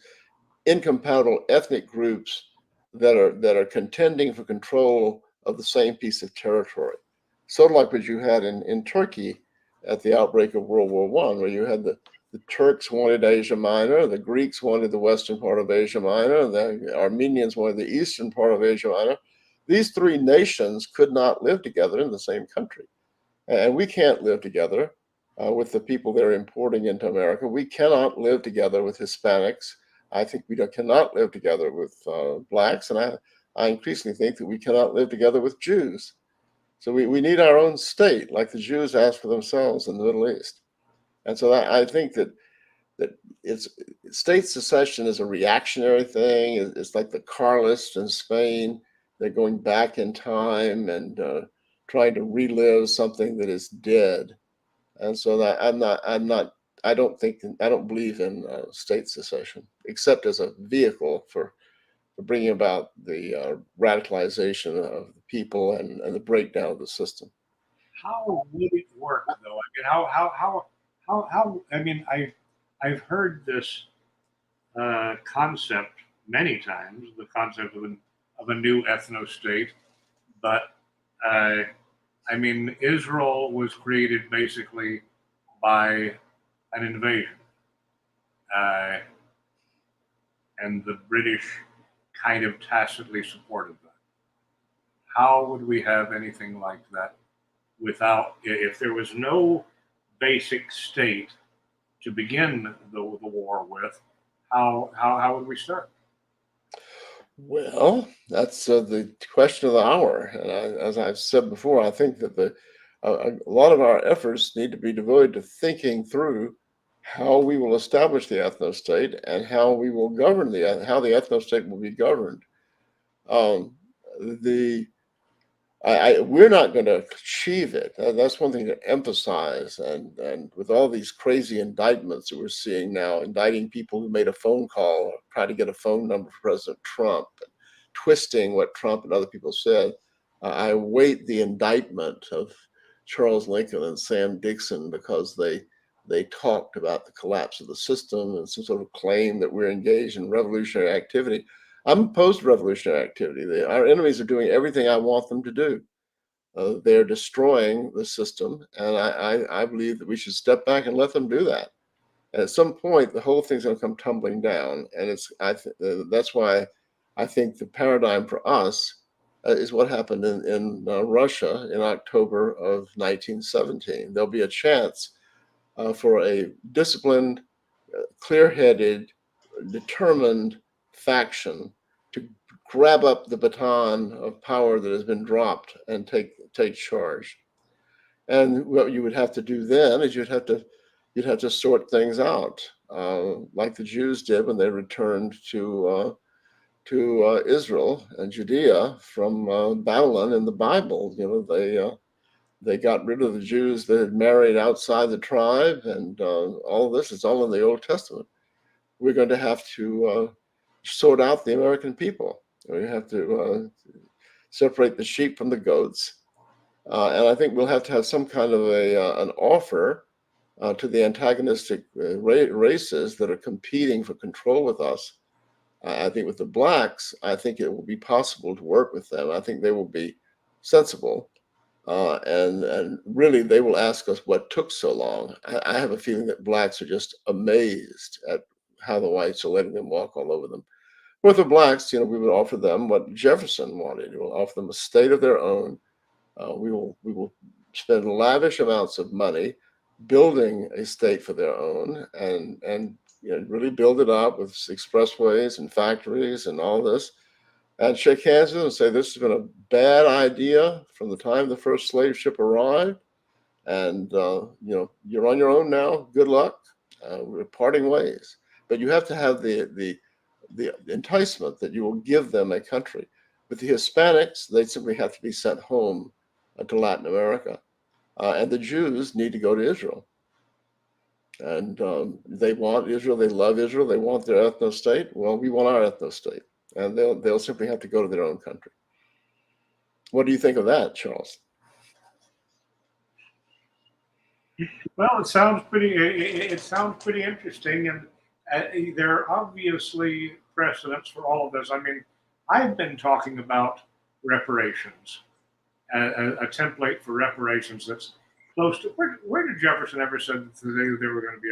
incompatible ethnic groups that are contending for control of the same piece of territory. sort of like what you had in Turkey at the outbreak of World War I, where you had the Turks wanted Asia Minor, the Greeks wanted the western part of Asia Minor, the Armenians wanted the eastern part of Asia Minor. These three nations could not live together in the same country. And we can't live together with the people they're importing into America. We cannot live together with Hispanics. I think we cannot live together with blacks. And I increasingly think that we cannot live together with Jews. So we need our own state, like the Jews asked for themselves in the Middle East. And so I think that it's state secession is a reactionary thing. It's like the Carlists in Spain. They're going back in time and trying to relive something that is dead. And so that I don't believe in state secession, except as a vehicle for bringing about the radicalization of the people and the breakdown of the system. How would it work, though? I mean, how? I mean, I've heard this concept many times, the concept of a new ethno state, but uh, I mean, Israel was created basically by an invasion, uh, and the British kind of tacitly supported that. How would we have anything like that without, if there was no basic state to begin the war with, how would we start? Well, that's the question of the hour. And as I've said before, I think that a lot of our efforts need to be devoted to thinking through how we will establish the ethno state and how we will govern how the ethno state will be governed. Um, the we're not going to achieve it. That's one thing to emphasize. And with all these crazy indictments that we're seeing now, indicting people who made a phone call or tried to get a phone number for President Trump, and twisting what Trump and other people said, I await the indictment of Charles Lincoln and Sam Dixon because they talked about the collapse of the system and some sort of claim that we're engaged in revolutionary activity. I'm opposed to revolutionary activity. Our enemies are doing everything I want them to do. They're destroying the system, and I believe that we should step back and let them do that. And at some point, the whole thing's going to come tumbling down, and that's why I think the paradigm for us is what happened in Russia in October of 1917. There'll be a chance for a disciplined, clear-headed, determined faction to grab up the baton of power that has been dropped and take charge. And what you would have to do then is you'd have to sort things out, like the Jews did when they returned to Israel and Judea from Babylon in the Bible. You know, they got rid of the Jews that had married outside the tribe, and all of this is all in the Old Testament. We're going to have to sort out the American people. We have to separate the sheep from the goats. And I think we'll have to have some kind of an offer to the antagonistic races that are competing for control with us. I think with the blacks, I think it will be possible to work with them. I think they will be sensible. And really, they will ask us what took so long. I have a feeling that blacks are just amazed at how the whites are letting them walk all over them. With the blacks, we would offer them what Jefferson wanted. We will offer them a state of their own. We will spend lavish amounts of money building a state for their own, and really build it up with expressways and factories and all this, and shake hands with them and say, this has been a bad idea from the time the first slave ship arrived, and you're on your own now. Good luck. We're parting ways. But you have to have the enticement that you will give them a country. With the Hispanics, they simply have to be sent home to Latin America, and the Jews need to go to Israel. And they want Israel. They love Israel. They want their ethno state. Well, we want our ethno state, and they'll simply have to go to their own country. What do you think of that, Charles? Well, it sounds pretty. It sounds pretty interesting, and there are obviously precedents for all of this. I mean, I've been talking about reparations, a template for reparations that's close to where did Jefferson ever said that they were going to be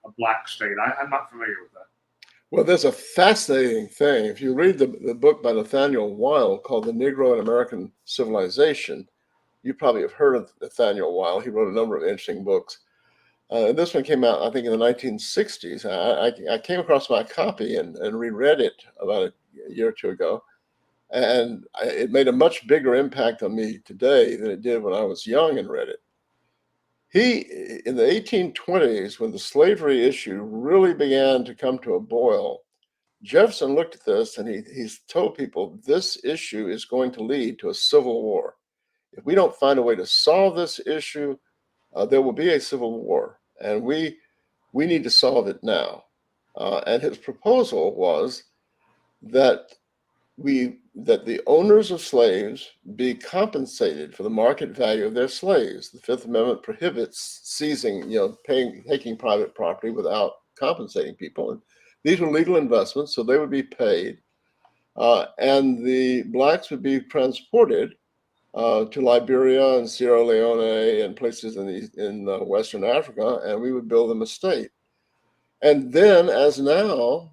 a black state? I'm not familiar with that. Well, there's a fascinating thing. If you read the book by Nathaniel Weil called The Negro in American Civilization, you probably have heard of Nathaniel Weil. He wrote a number of interesting books. And this one came out, I think, in the 1960s. I came across my copy and reread it about a year or two ago. And it made a much bigger impact on me today than it did when I was young and read it. In the 1820s, when the slavery issue really began to come to a boil, Jefferson looked at this and he's told people this issue is going to lead to a civil war. If we don't find a way to solve this issue, there will be a civil war, and we need to solve it now. And his proposal was that the owners of slaves be compensated for the market value of their slaves. The Fifth Amendment prohibits seizing, taking private property without compensating people. And these were legal investments, so they would be paid, and the blacks would be transported to Liberia and Sierra Leone and places in Western Africa, and we would build them a state. And then, as now,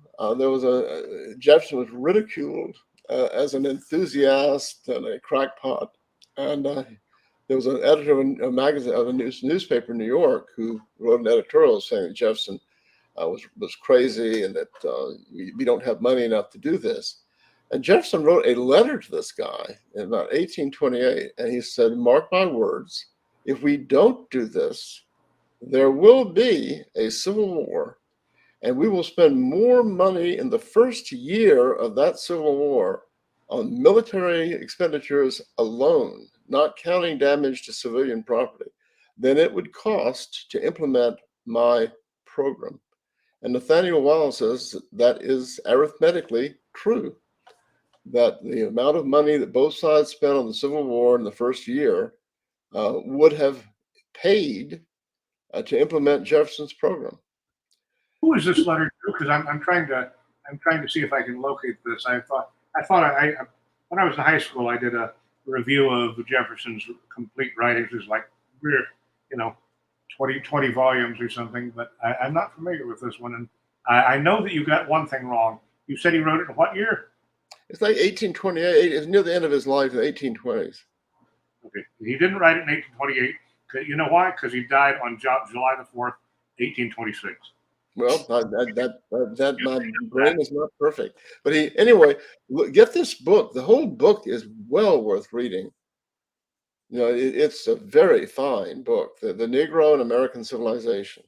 Jefferson was ridiculed as an enthusiast and a crackpot. And there was an editor of a magazine, of a newspaper in New York, who wrote an editorial saying that Jefferson was crazy and that we don't have money enough to do this. And Jefferson wrote a letter to this guy in about 1828, and he said, "Mark my words, if we don't do this, there will be a civil war, and we will spend more money in the first year of that civil war on military expenditures alone, not counting damage to civilian property, than it would cost to implement my program." And Nathaniel Weil says that is arithmetically true, that the amount of money that both sides spent on the Civil War in the first year would have paid to implement Jefferson's program. Who is this letter to? Because I'm trying to see if I can locate this. I thought when I was in high school, I did a review of Jefferson's complete writings. It was like 20 volumes or something, but I'm not familiar with this one. And I know that you got one thing wrong. You said he wrote it in what year? It's like 1828. It's near the end of his life in the 1820s. Okay, he didn't write it in 1828. You know why? Because he died on July the 4th, 1826. Well, that my brain is not perfect, but anyway. Get this book. The whole book is well worth reading. It's a very fine book, the Negro in American Civilization.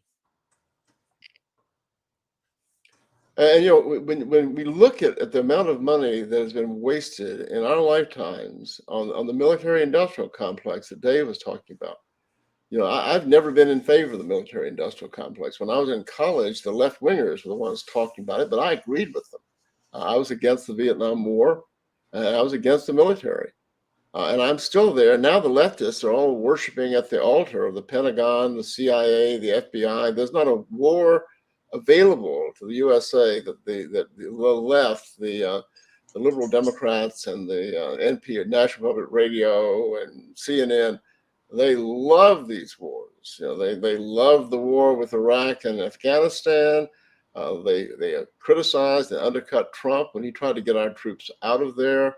And when we look at the amount of money that has been wasted in our lifetimes on the military-industrial complex that Dave was talking about, I've never been in favor of the military-industrial complex. When I was in college, the left-wingers were the ones talking about it, but I agreed with them. I was against the Vietnam War, and I was against the military. And I'm still there. Now the leftists are all worshiping at the altar of the Pentagon, the CIA, the FBI. There's not a war available to the USA that the left, the liberal Democrats and the NP, National Public Radio, and CNN, they love these wars. They love the war with Iraq and Afghanistan. They criticized and undercut Trump when he tried to get our troops out of there.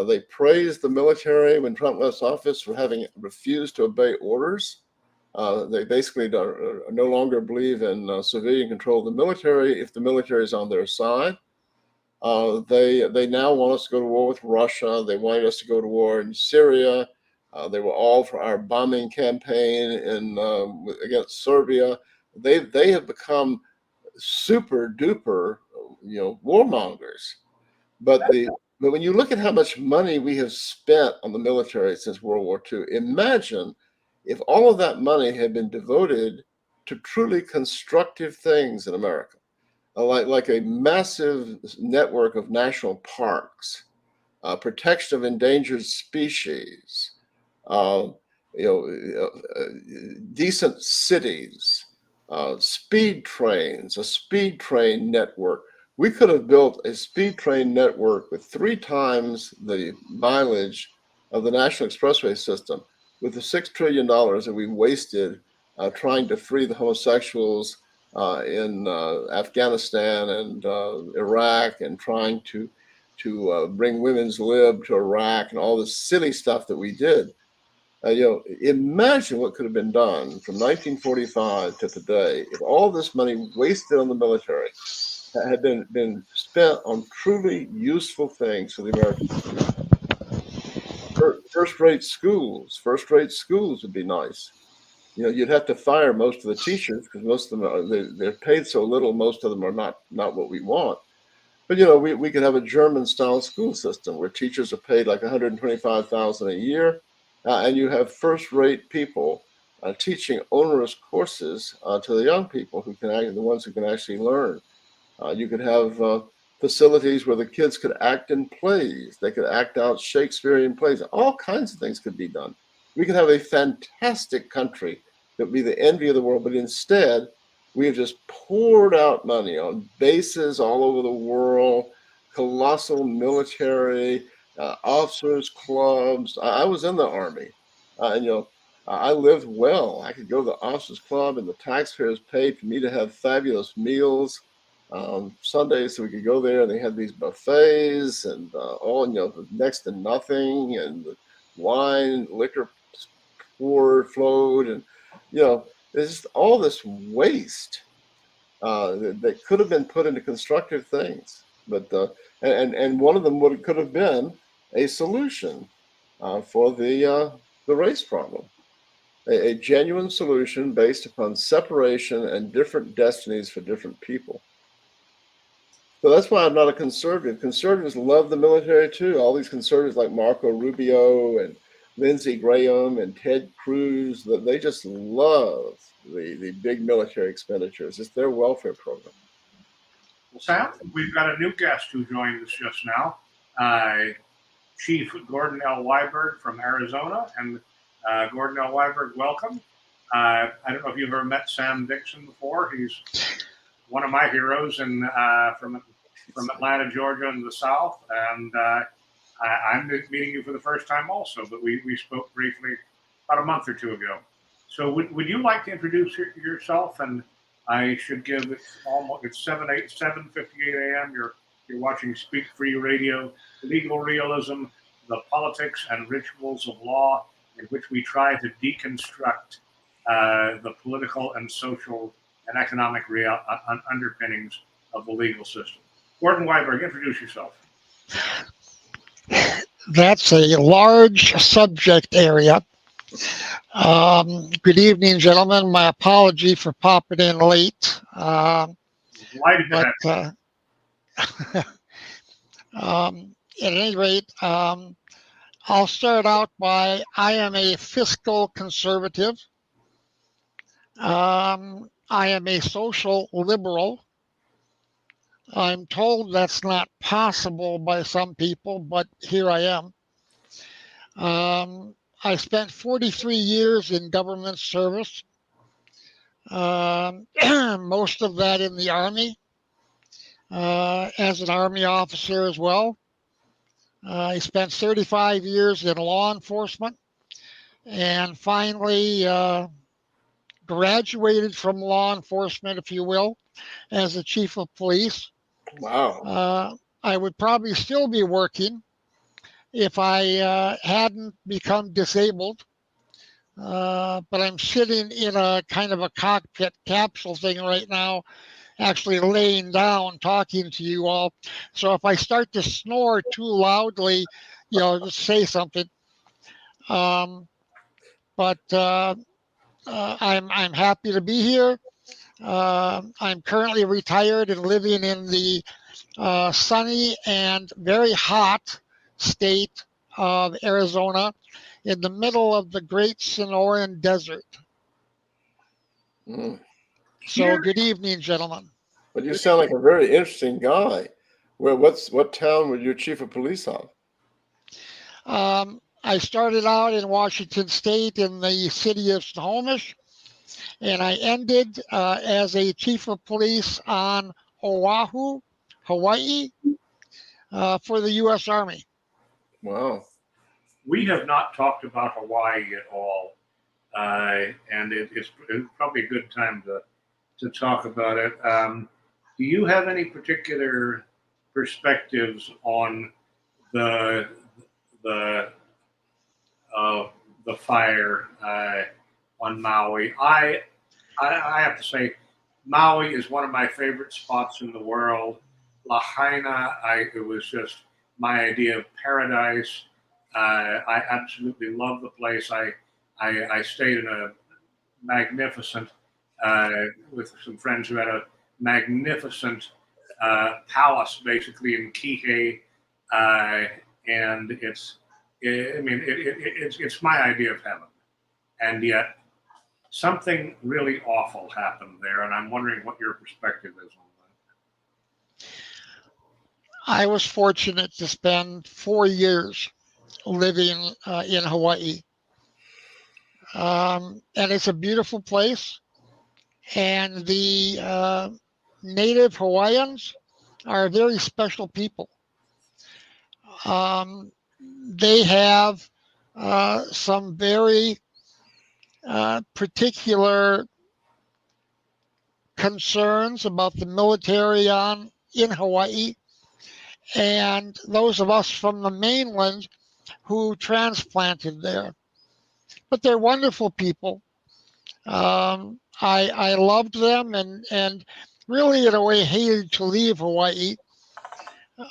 They praised the military when Trump left office for having refused to obey orders. They basically no longer believe in civilian control of the military if the military is on their side. They now want us to go to war with Russia. They wanted us to go to war in Syria. They were all for our bombing campaign against Serbia. They have become super duper, warmongers. But when you look at how much money we have spent on the military since World War II, imagine if all of that money had been devoted to truly constructive things in America, like a massive network of national parks, protection of endangered species, decent cities, speed trains, a speed train network. We could have built a speed train network with 3 times the mileage of the National Expressway system, with the $6 trillion that we wasted trying to free the homosexuals in Afghanistan and Iraq, and trying to bring women's lib to Iraq, and all this silly stuff that we did. Imagine what could have been done from 1945 to today if all this money wasted on the military had been spent on truly useful things for the American people. First-rate schools would be nice. You'd have to fire most of the teachers because most of them they're paid so little. Most of them are not what we want. But we could have a German-style school system where teachers are paid like $125,000 a year. And you have first-rate people teaching onerous courses to the young people the ones who can actually learn. You could have facilities where the kids could act in plays. They could act out Shakespearean plays. All kinds of things could be done. We could have a fantastic country that would be the envy of the world. But instead, we have just poured out money on bases all over the world, colossal military, officers' clubs. I was in the Army, and I lived well. I could go to the officers' club, and the taxpayers paid for me to have fabulous meals Sundays, so we could go there. And they had these buffets, and all next to nothing, and the wine, liquor flowed, and there's just all this waste that could have been put into constructive things. But and one of them could have been a solution for the race problem, a genuine solution based upon separation and different destinies for different people. So that's why I'm not a conservative. Conservatives love the military too. All these conservatives like Marco Rubio and Lindsey Graham and Ted Cruz, they just love the big military expenditures. It's their welfare program. Well, Sam, we've got a new guest who joined us just now, Chief Gordon L. Weiberg from Arizona. And Gordon L. Weiberg, welcome. I don't know if you've ever met Sam Dixon before. He's one of my heroes from Atlanta, Georgia, in the South. And I'm meeting you for the first time also, but we spoke briefly about a month or two ago. So would you like to introduce yourself? And I should give it's 7:58 a.m. You're watching Speak Free Radio, Legal Realism, the politics and rituals of law, in which we try to deconstruct the political and social and economic underpinnings of the legal system. Gordon Weiberg, introduce yourself. That's a large subject area. Good evening, gentlemen. My apology for popping in late. At any rate, I'll start out by I am a fiscal conservative. I am a social liberal. I'm told that's not possible by some people, but here I am. I spent 43 years in government service, most of that in the Army, as an Army officer as well. I spent 35 years in law enforcement, and finally graduated from law enforcement, if you will, as a chief of police. Wow. I would probably still be working if I hadn't become disabled. But I'm sitting in a kind of a cockpit capsule thing right now, actually laying down, talking to you all. So if I start to snore too loudly, just say something. I'm happy to be here. I'm currently retired and living in the sunny and very hot state of Arizona, in the middle of the Great Sonoran Desert. So good evening, gentlemen. But you sound like a very interesting guy. What town was your chief of police of? I started out in Washington State in the city of Snohomish, and I ended as a chief of police on Oahu, Hawaii, for the U.S. Army. Wow. we have not talked about Hawaii at all, and it's probably a good time to talk about it. Do you have any particular perspectives on the the the fire on Maui? I have to say, Maui is one of my favorite spots in the world. Lahaina, it was just my idea of paradise. I absolutely love the place. I stayed in a magnificent, with some friends who had a magnificent palace, basically in Kihei, and it's my idea of heaven, and yet something really awful happened there, and I'm wondering what your perspective is on that. I was fortunate to spend 4 years living in Hawaii. And it's a beautiful place. And the native Hawaiians are a very special people. They have some very particular concerns about the military in Hawaii, and those of us from the mainland who transplanted there. But they're wonderful people. I loved them and really in a way hated to leave Hawaii.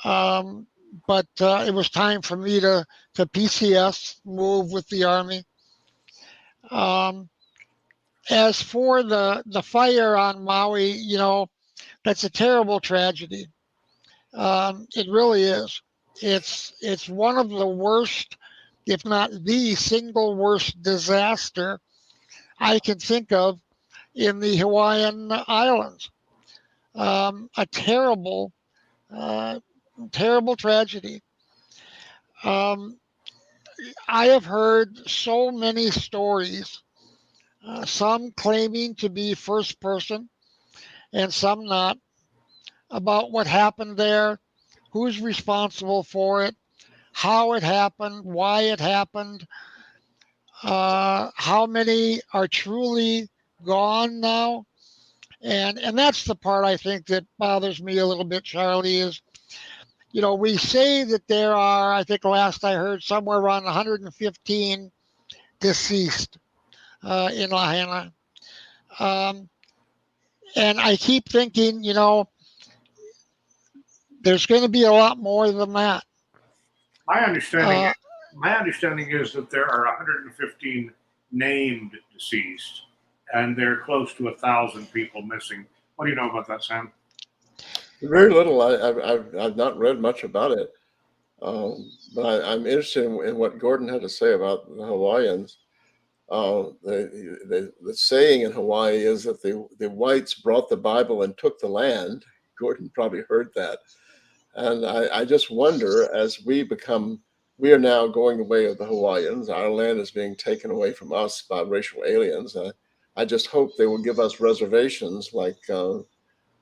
But it was time for me to PCS, move with the Army. As for the fire on Maui, that's a terrible tragedy. It really is. It's one of the worst, if not the single worst disaster I can think of in the Hawaiian Islands. A terrible, terrible tragedy. I have heard so many stories, some claiming to be first person and some not, about what happened there, who's responsible for it, how it happened, why it happened, how many are truly gone now. And that's the part I think that bothers me a little bit, Charlie, is, we say that there are, I think last I heard, somewhere around 115 deceased in Lahaina. And I keep thinking, there's going to be a lot more than that. My understanding is that there are 115 named deceased, and there are close to 1,000 people missing. What do you know about that, Sam? Very little. I've not read much about it, but I'm interested in what Gordon had to say about the Hawaiians. The saying in Hawaii is that the whites brought the Bible and took the land. Gordon probably heard that. And I just wonder, as we are now going the way of the Hawaiians, our land is being taken away from us by racial aliens. I just hope they will give us reservations like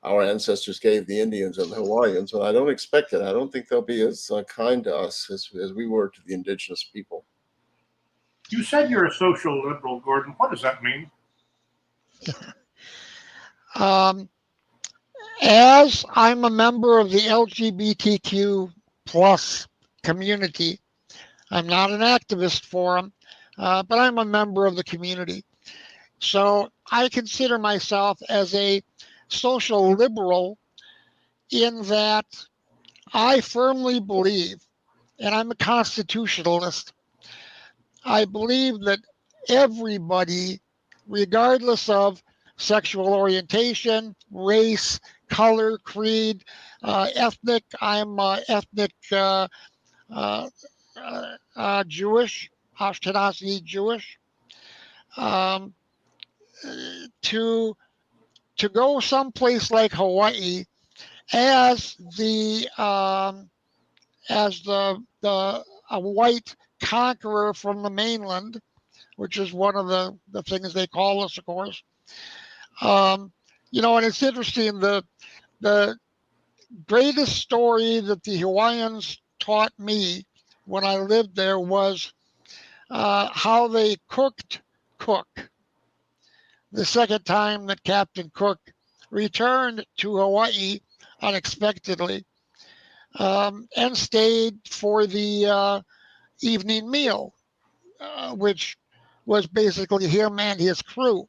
our ancestors gave the Indians and the Hawaiians, but I don't expect it. I don't think they'll be as kind to us as we were to the indigenous people. You said you're a social liberal, Gordon. What does that mean? As I'm a member of the LGBTQ plus community, I'm not an activist for them, but I'm a member of the community. So I consider myself as a social liberal in that I firmly believe, and I'm a constitutionalist, I believe that everybody, regardless of sexual orientation, race, color, creed, ethnic, I'm ethnic Jewish, Ashkenazi Jewish, to go someplace like Hawaii as a white conqueror from the mainland, which is one of the things they call us, of course. And it's interesting, the greatest story that the Hawaiians taught me when I lived there was how they cooked Cook the second time that Captain Cook returned to Hawaii unexpectedly, and stayed for the evening meal, which was basically him and his crew.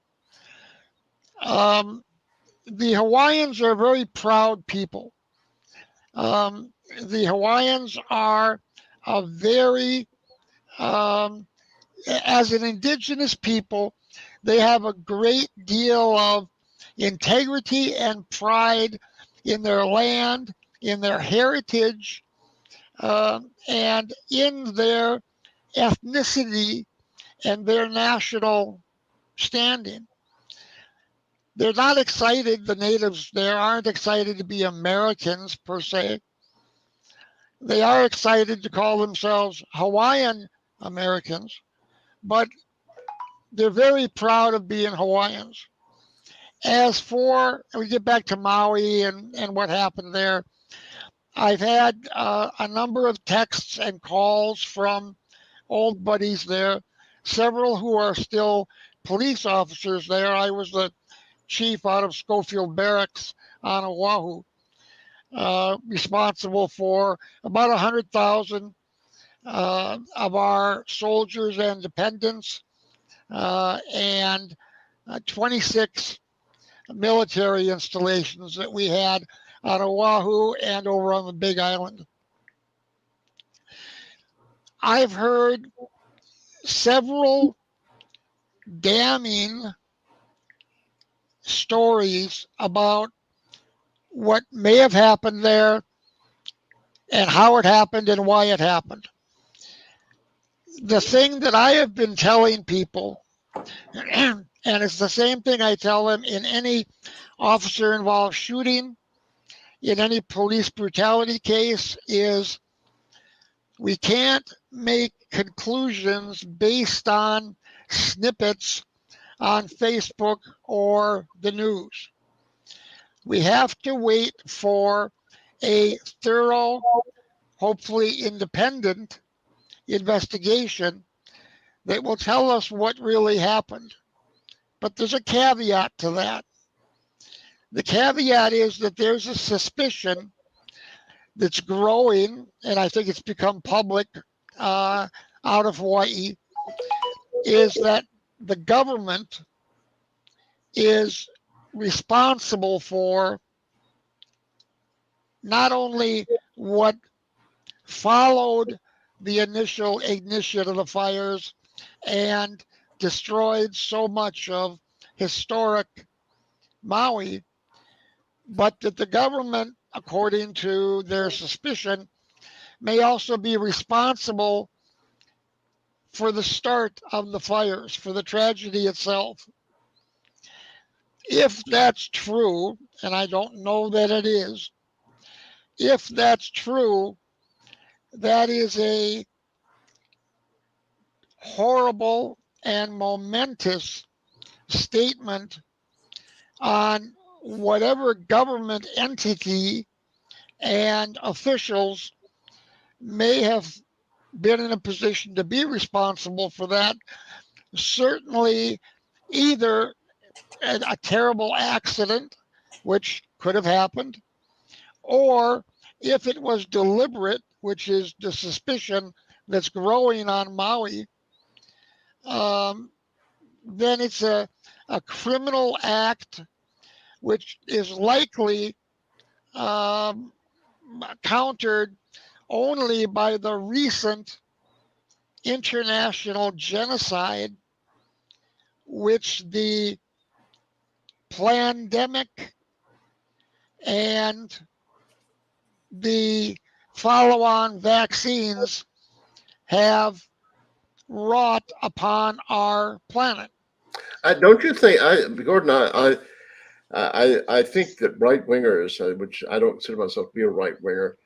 Um, the Hawaiians are a very proud people. The Hawaiians are a very, um, as an indigenous people, they have a great deal of integrity and pride in their land, in their heritage, and in their ethnicity and their national standing. They're not excited, the natives there aren't excited to be Americans per se. They are excited to call themselves Hawaiian Americans, but they're very proud of being Hawaiians. As for, we get back to Maui and what happened there, I've had a number of texts and calls from old buddies there, several who are still police officers there. I was the chief out of Schofield Barracks on Oahu, responsible for about 100,000 of our soldiers and dependents, and 26 military installations that we had on Oahu and over on the Big Island. I've heard several damning stories about what may have happened there and how it happened and why it happened. The thing that I have been telling people, and it's the same thing I tell them in any officer involved shooting, in any police brutality case, is we can't make conclusions based on snippets on Facebook or the news. We have to wait for a thorough, hopefully independent investigation that will tell us what really happened. But there's a caveat to that. The caveat is that there's a suspicion that's growing, and I think it's become public out of Hawaii, is that the government is responsible for not only what followed the initial ignition of the fires and destroyed so much of historic Maui, but that the government, according to their suspicion, may also be responsible for the start of the fires, for the tragedy itself. If that's true, and I don't know that it is, if that's true, that is a horrible and momentous statement on whatever government entity and officials may have been in a position to be responsible for that. Certainly, either a terrible accident, which could have happened, or if it was deliberate, which is the suspicion that's growing on Maui, then it's a criminal act which is likely countered only by the recent international genocide, which the pandemic and the follow-on vaccines have wrought upon our planet. Don't you think, Gordon? I think that right wingers, which I don't consider myself to be a right winger,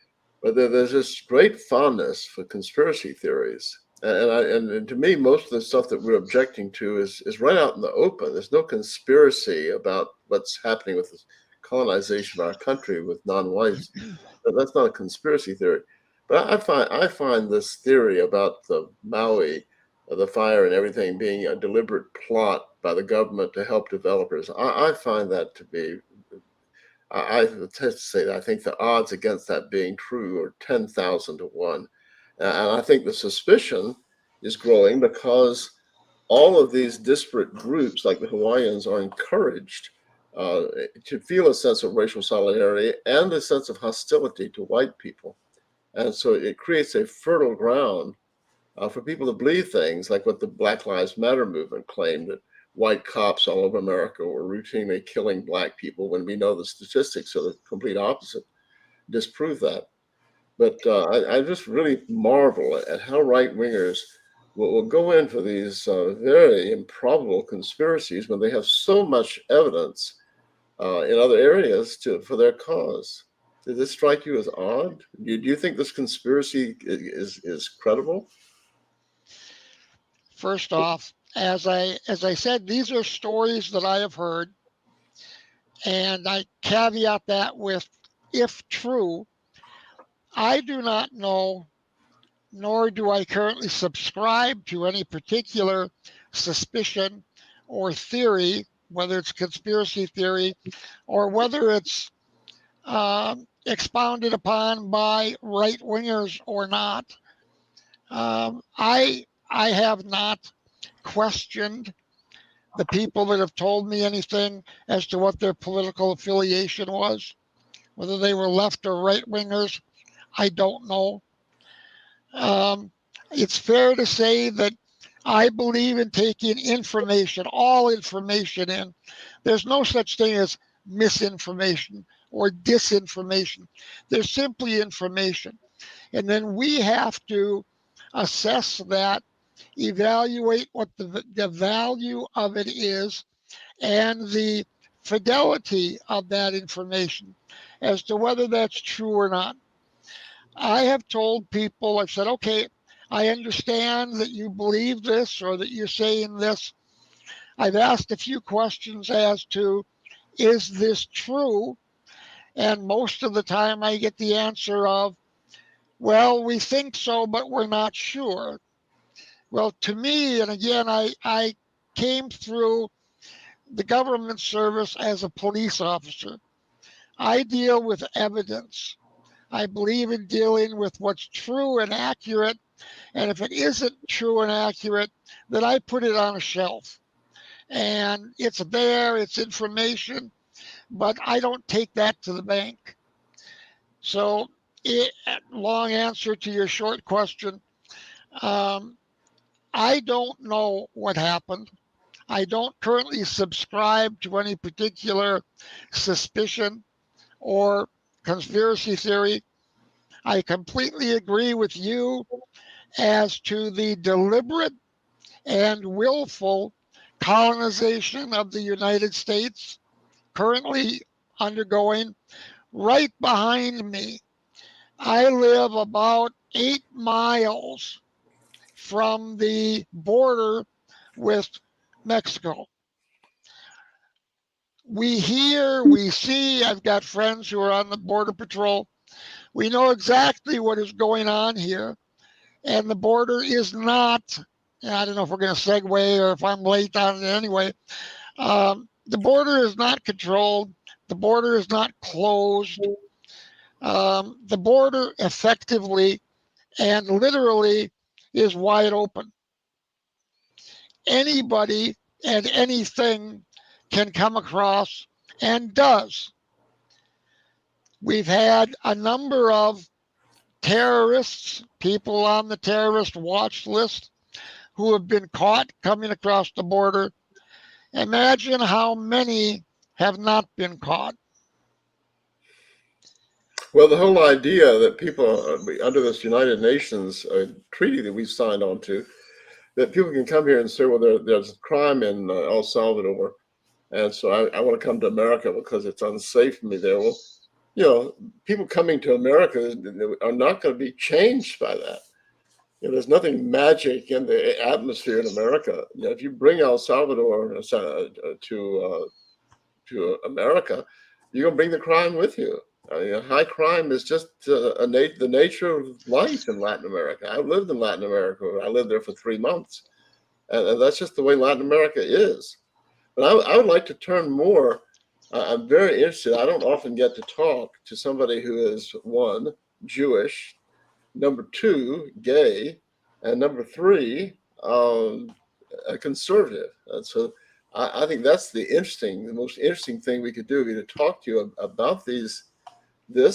but there's this great fondness for conspiracy theories, and to me, most of the stuff that we're objecting to is right out in the open. There's no conspiracy about what's happening with the colonization of our country with non-whites. That's not a conspiracy theory. But I find this theory about the Maui the fire and everything being a deliberate plot by the government to help developers. I find that to be, I tend to say that I think the odds against that being true are 10,000 to 1. And I think the suspicion is growing because all of these disparate groups, like the Hawaiians, are encouraged to feel a sense of racial solidarity and a sense of hostility to white people. And so it creates a fertile ground for people to believe things like what the Black Lives Matter movement claimed, that white cops all over America were routinely killing black people, when we know the statistics are the complete opposite, disprove that. But I just really marvel at how right-wingers will go in for these very improbable conspiracies when they have so much evidence in other areas for their cause. Did this strike you as odd? Do you think this conspiracy is credible? First off, as I said, these are stories that I have heard, and I caveat that with, if true. I do not know, nor do I currently subscribe to any particular suspicion or theory, whether it's conspiracy theory or whether it's expounded upon by right wingers or not. I have not questioned the people that have told me anything as to what their political affiliation was, whether they were left or right wingers. I don't know. It's fair to say that I believe in taking information, all information in. There's no such thing as misinformation or disinformation. There's simply information. And then we have to assess that, evaluate what the value of it is, and the fidelity of that information as to whether that's true or not. I have told people, I've said, okay, I understand that you believe this or that you're saying this. I've asked a few questions as to, is this true? And most of the time I get the answer of, well, we think so, but we're not sure. Well, to me, and again, I came through the government service as a police officer. I deal with evidence. I believe in dealing with what's true and accurate. And if it isn't true and accurate, then I put it on a shelf. And it's there, it's information, but I don't take that to the bank. So, long answer to your short question. I don't know what happened. I don't currently subscribe to any particular suspicion or conspiracy theory. I completely agree with you as to the deliberate and willful colonization of the United States currently undergoing. Right behind me, I live about 8 miles from the border with Mexico. We hear, we see, I've got friends who are on the Border Patrol. We know exactly what is going on here. And the border is not, I don't know if we're going to segue or if I'm late on it anyway. The border is not controlled. The border is not closed. The border effectively and literally is wide open. Anybody and anything can come across and does. We've had a number of terrorists, people on the terrorist watch list, who have been caught coming across the border. Imagine how many have not been caught. Well, the whole idea that people under this United Nations treaty that we've signed on to, that people can come here and say, well, there's crime in El Salvador, and so I want to come to America because it's unsafe for me there. Well, you know, people coming to America are not going to be changed by that. You know, there's nothing magic in the atmosphere in America. You know, if you bring El Salvador to America, you're going to bring the crime with you. High crime is just the nature of life in Latin America. I lived in Latin America. I lived there for 3 months. and that's just the way Latin America is. But I would like to turn more. I'm very interested. I don't often get to talk to somebody who is, one, Jewish, number two, gay, and number three, a conservative. And so I think that's the most interesting thing we could do, be to talk to you about this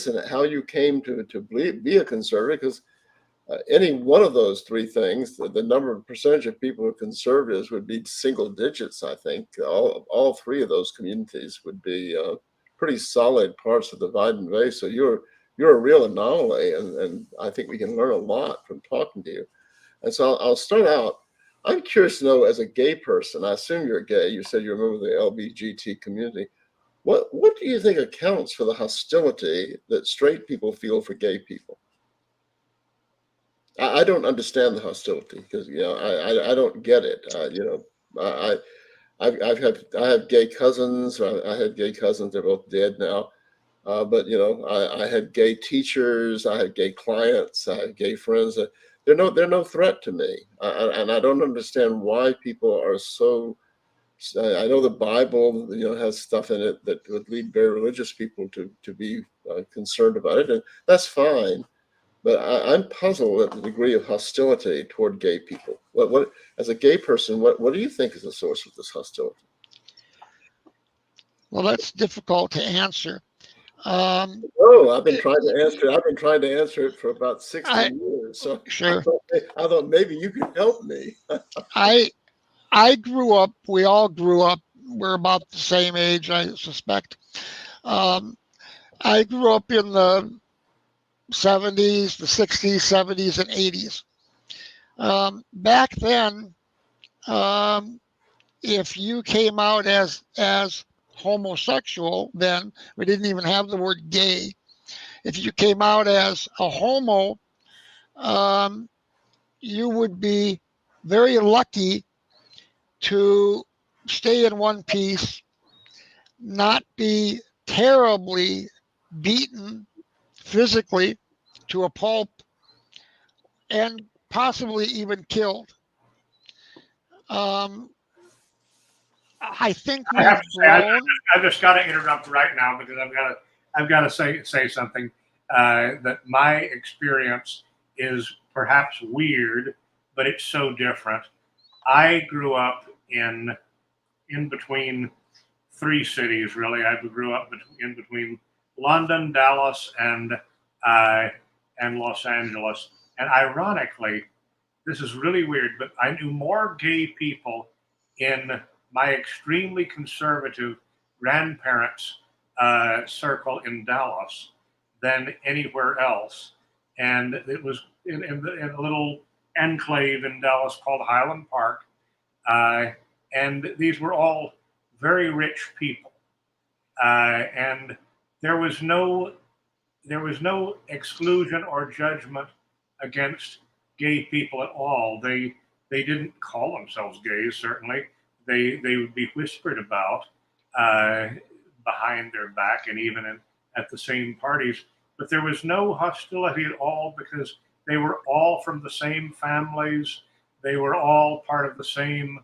and how you came to be a conservative, because any one of those three things, the number of percentage of people who are conservatives would be single digits. I think all three of those communities would be pretty solid parts of the Biden base. So you're a real anomaly, and I think we can learn a lot from talking to you. And so I'll start out. I'm curious to know, as a gay person, I assume you're gay. You said you're a member of the LGBT community. What do you think accounts for the hostility that straight people feel for gay people? I don't understand the hostility, because I don't get it. I have gay cousins. I had gay cousins. They're both dead now. But I had gay teachers. I had gay clients. I had gay friends. They're no threat to me. And I don't understand why people are so. I know the Bible, has stuff in it that would lead very religious people to be concerned about it, and that's fine. But I'm puzzled at the degree of hostility toward gay people. What as a gay person, what do you think is the source of this hostility? Well, that's difficult to answer. Oh, I've been trying to answer. I've been trying to answer it for about 60 I years. So sure. I thought maybe you could help me. I grew up. We all grew up. We're about the same age, I suspect. I grew up in the 70s, the 60s, 70s, and 80s. Back then, if you came out as homosexual, then we didn't even have the word gay. If you came out as a homo, you would be very lucky to stay in one piece, not be terribly beaten physically to a pulp, and possibly even killed. I think I we've have to say, grown. I just got to interrupt right now because I've got to say something. That my experience is perhaps weird, but it's so different. I grew up in between three cities, really. I grew up in between London, Dallas, and Los Angeles. And ironically, this is really weird, but I knew more gay people in my extremely conservative grandparents' circle in Dallas than anywhere else. And it was in a little enclave in Dallas called Highland Park. And these were all very rich people. And there was no exclusion or judgment against gay people at all. They didn't call themselves gays. Certainly, they would be whispered about behind their back and even at the same parties. But there was no hostility at all because they were all from the same families. They were all part of the same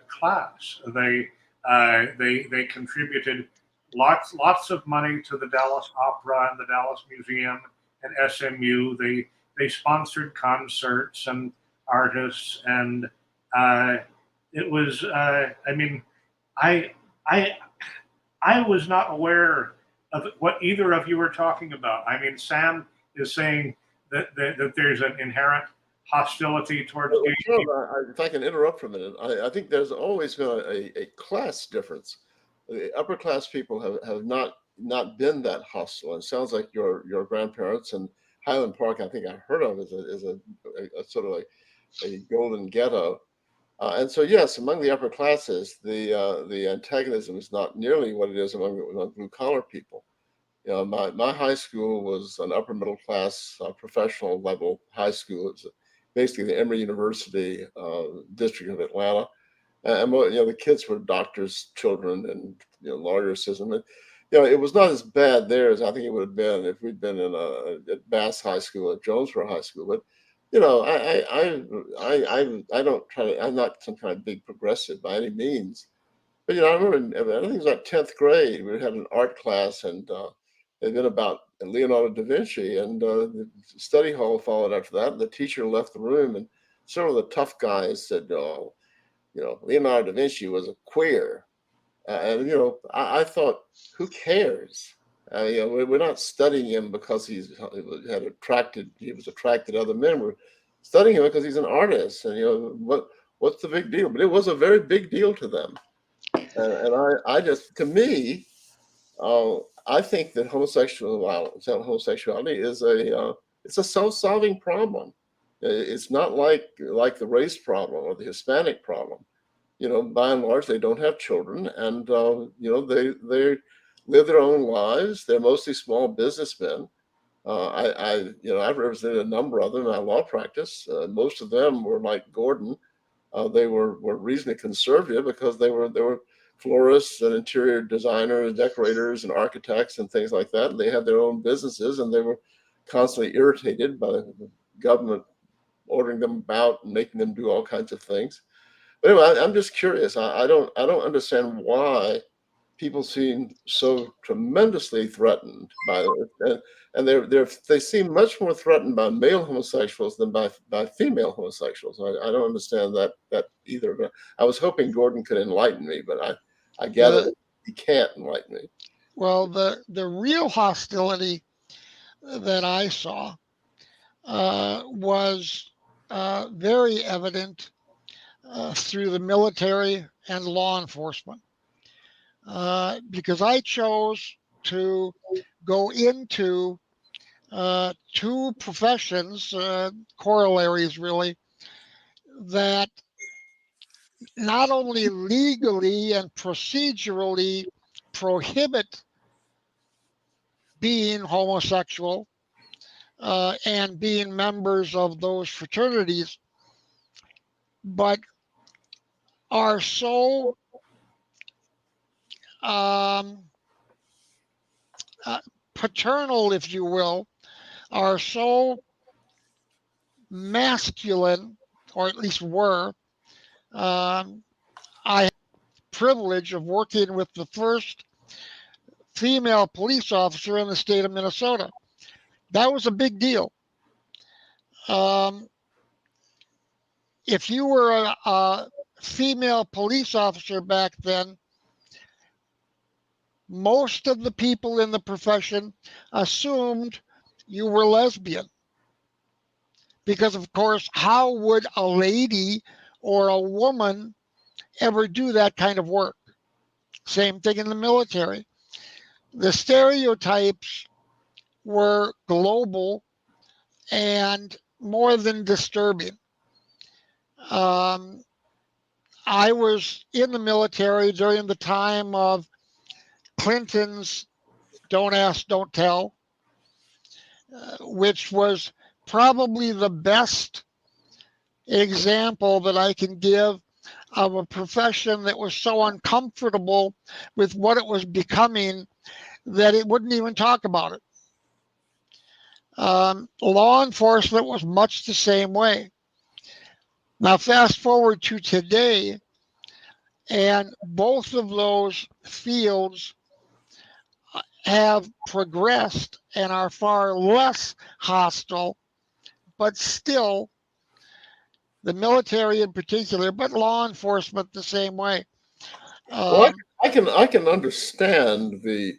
class. They contributed lots of money to the Dallas Opera and the Dallas Museum and SMU. They sponsored concerts and artists, and it was. I mean, I was not aware of what either of you were talking about. I mean, Sam is saying that there's an inherent hostility towards gay people. If I can interrupt for a minute, I think there's always been a class difference. The upper class people have not been that hostile. And it sounds like your grandparents and Highland Park, I think I heard of as a sort of a golden ghetto. And so, yes, among the upper classes, the antagonism is not nearly what it is among blue collar people. My high school was an upper middle class professional level high school. It's basically the Emory University district of Atlanta. And the kids were doctors' children and lawyers. And it was not as bad there as I think it would have been if we'd been at Bass High School, at Jonesboro High School. you know, I don't try to. I'm not some kind of big progressive by any means. But I remember, I think it was like 10th grade, we had an art class, and it had been about Leonardo da Vinci, and the study hall followed after that. And the teacher left the room, and some of the tough guys said, "Oh, Leonardo da Vinci was a queer," and I thought, who cares? We're not studying him because he was attracted to other men. We're studying him because he's an artist, and what's the big deal? But it was a very big deal to them. And I just, to me, I think that homosexuality is it's a self-solving problem. It's not like the race problem or the Hispanic problem. By and large, they don't have children, and they live their own lives. They're mostly small businessmen. I've represented a number of them in my law practice. Most of them were like Gordon. They were reasonably conservative because they were florists and interior designers, decorators, and architects and things like that. And they had their own businesses, and they were constantly irritated by the government ordering them about and making them do all kinds of things. But anyway, I'm just curious. I don't understand why people seem so tremendously threatened by it, and they seem much more threatened by male homosexuals than by female homosexuals. I don't understand that either. But I was hoping Gordon could enlighten me, but I gather that he can't enlighten me. Well, the real hostility that I saw was very evident through the military and law enforcement, because I chose to go into two professions, corollaries really, that not only legally and procedurally prohibit being homosexual and being members of those fraternities, but are so paternal, if you will, are so masculine, or at least were. I had the privilege of working with the first female police officer in the state of Minnesota. That was a big deal. If you were a female police officer back then, most of the people in the profession assumed you were lesbian. Because, of course, how would a lady or a woman ever do that kind of work? Same thing in the military. The stereotypes were global and more than disturbing. I was in the military during the time of Clinton's Don't Ask, Don't Tell, which was probably the best example that I can give of a profession that was so uncomfortable with what it was becoming that it wouldn't even talk about it. Law enforcement was much the same way. Now, fast forward to today, and both of those fields have progressed and are far less hostile, but still, the military in particular, but law enforcement the same way. Well, I can understand the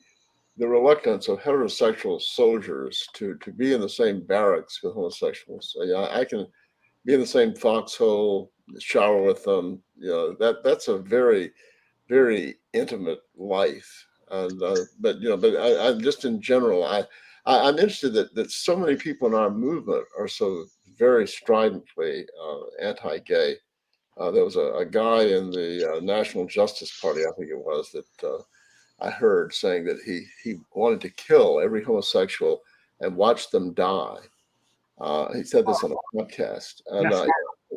reluctance of heterosexual soldiers to be in the same barracks with homosexuals. I can be in the same foxhole, shower with them. That's a very, very intimate life. And but I just in general, I'm interested that so many people in our movement are so very stridently anti-gay. There was a guy in the National Justice Party, I think it was, that I heard saying that he wanted to kill every homosexual and watch them die. He said this on a podcast, and Yes.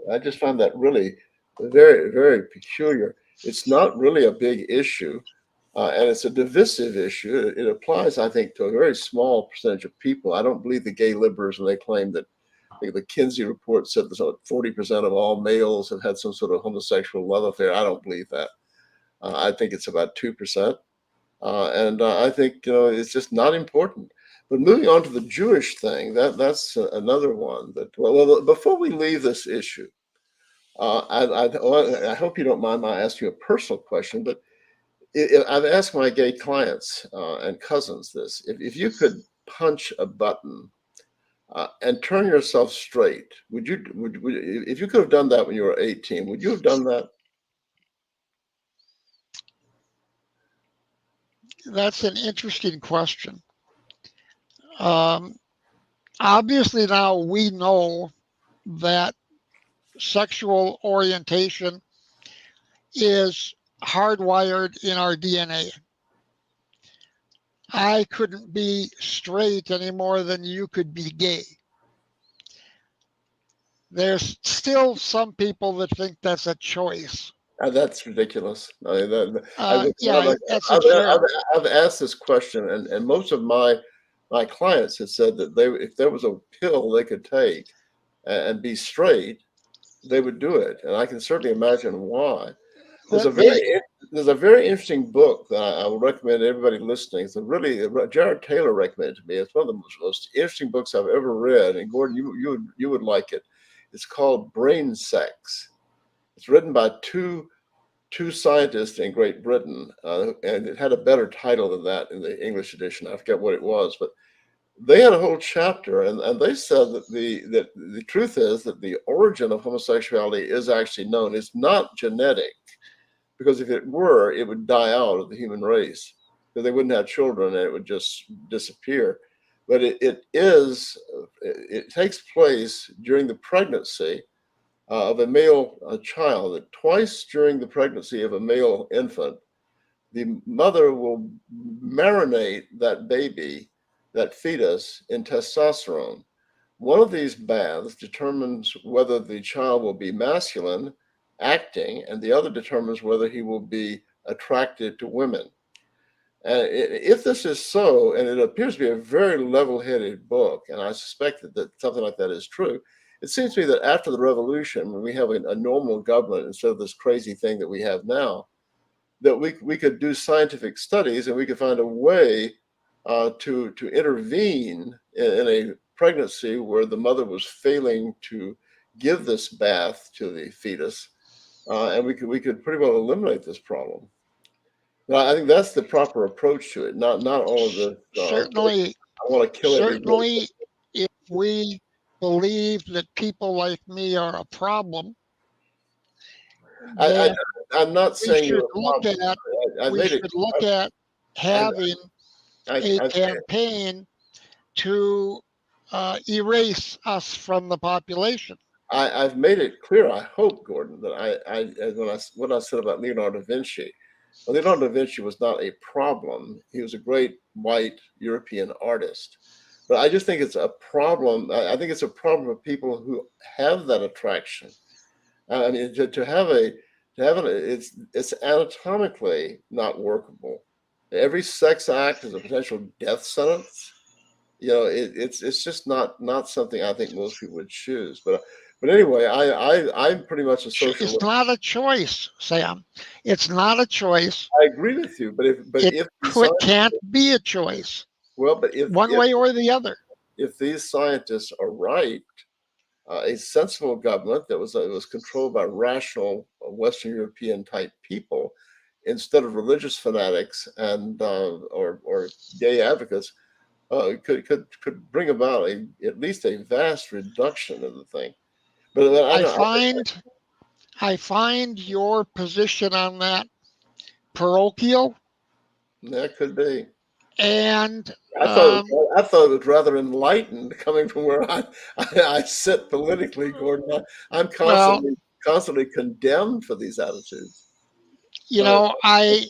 I just found that really very, very peculiar. It's not really a big issue, and it's a divisive issue. It applies, I think, to a very small percentage of people. I don't believe the gay liberals when they claim that think the Kinsey report said that 40% of all males have had some sort of homosexual love affair. I don't believe that. I think it's about 2%. And I think it's just not important. But moving on to the Jewish thing, that's another one. That well, before we leave this issue, I hope you don't mind my asking you a personal question, but I've asked my gay clients and cousins this: if you could punch a button and turn yourself straight, would you? If you could have done that when you were 18, would you have done that? That's an interesting question. Obviously, now we know that sexual orientation is hardwired in our DNA. I couldn't be straight any more than you could be gay. There's still some people that think that's a choice. That's ridiculous. I mean, that's absurd. I've asked this question, and most of my clients have said that if there was a pill they could take and be straight, they would do it, and I can certainly imagine why. There's a very interesting book that I would recommend everybody listening. It's Jared Taylor recommended to me. It's one of the most interesting books I've ever read, and Gordon, you would like it. It's called Brain Sex. It's written by two scientists in Great Britain, and it had a better title than that in the English edition. I forget what it was, but they had a whole chapter, and they said that the truth is that the origin of homosexuality is actually known. It's not genetic, because if it were, it would die out of the human race, because they wouldn't have children and it would just disappear. But it takes place during the pregnancy of a male child. That twice during the pregnancy of a male infant, the mother will marinate that baby, that fetus, in testosterone. One of these baths determines whether the child will be masculine, acting, and the other determines whether he will be attracted to women. And if this is so, and it appears to be a very level-headed book, and I suspect that something like that is true, it seems to me that after the revolution, when we have a normal government instead of this crazy thing that we have now, that we could do scientific studies and we could find a way to intervene in a pregnancy where the mother was failing to give this bath to the fetus, and we could pretty well eliminate this problem. Well, I think that's the proper approach to it. Not all of the certainly. I want to kill certainly, if we believe that people like me are a problem, I'm not saying you're a problem. We should look at having a campaign to erase us from the population. I've made it clear, I hope, Gordon, that what I said about Leonardo da Vinci. Well, Leonardo da Vinci was not a problem. He was a great white European artist. But I just think it's a problem. I think it's a problem for people who have that attraction. I mean, it's anatomically not workable. Every sex act is a potential death sentence. It's just not something I think most people would choose. But anyway, I'm pretty much a social. It's not a choice, Sam. It's not a choice. I agree with you, but it can't be a choice. Well, but if one way or the other, if these scientists are right, a sensible government that was controlled by rational Western European type people, instead of religious fanatics and or gay advocates, could bring about at least a vast reduction in the thing. But I find your position on that parochial. That could be. And I thought it was rather enlightened coming from where I sit politically, Gordon. I'm constantly condemned for these attitudes. I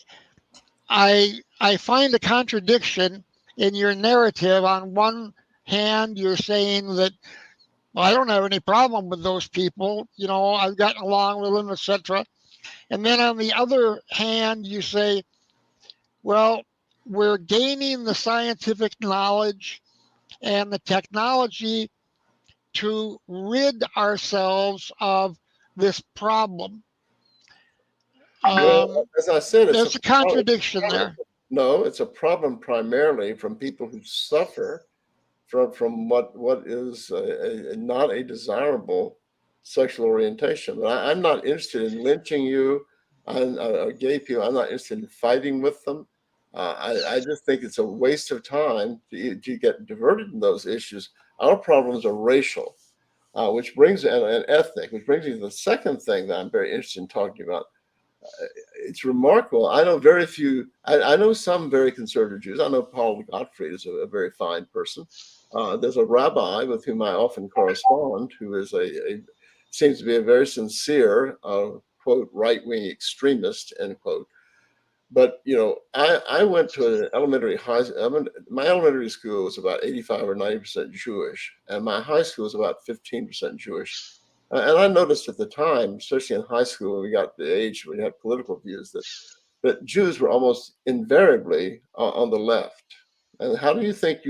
find a contradiction in your narrative. On one hand, you're saying that, well, I don't have any problem with those people. I've gotten along with them, etc. And then on the other hand, you say, well, we're gaining the scientific knowledge and the technology to rid ourselves of this problem. Well, as I said, it's There's a contradiction there. no, it's a problem primarily from people who suffer from what is not a desirable sexual orientation. But I'm not interested in lynching you, gay people. I'm not interested in fighting with them. I just think it's a waste of time to get diverted in those issues. Our problems are racial, which brings and ethnic, which brings me to the second thing that I'm very interested in talking about. It's remarkable. I know very few. I know some very conservative Jews. I know Paul Gottfried is a very fine person. There's a rabbi with whom I often correspond, who is seems to be a very sincere quote right-wing extremist, end quote. But I went to my elementary school was about 85 or 90% Jewish, and my high school was about 15% Jewish. And I noticed at the time, especially in high school, when we got to the age when we had political views, that Jews were almost invariably on the left. And how do you think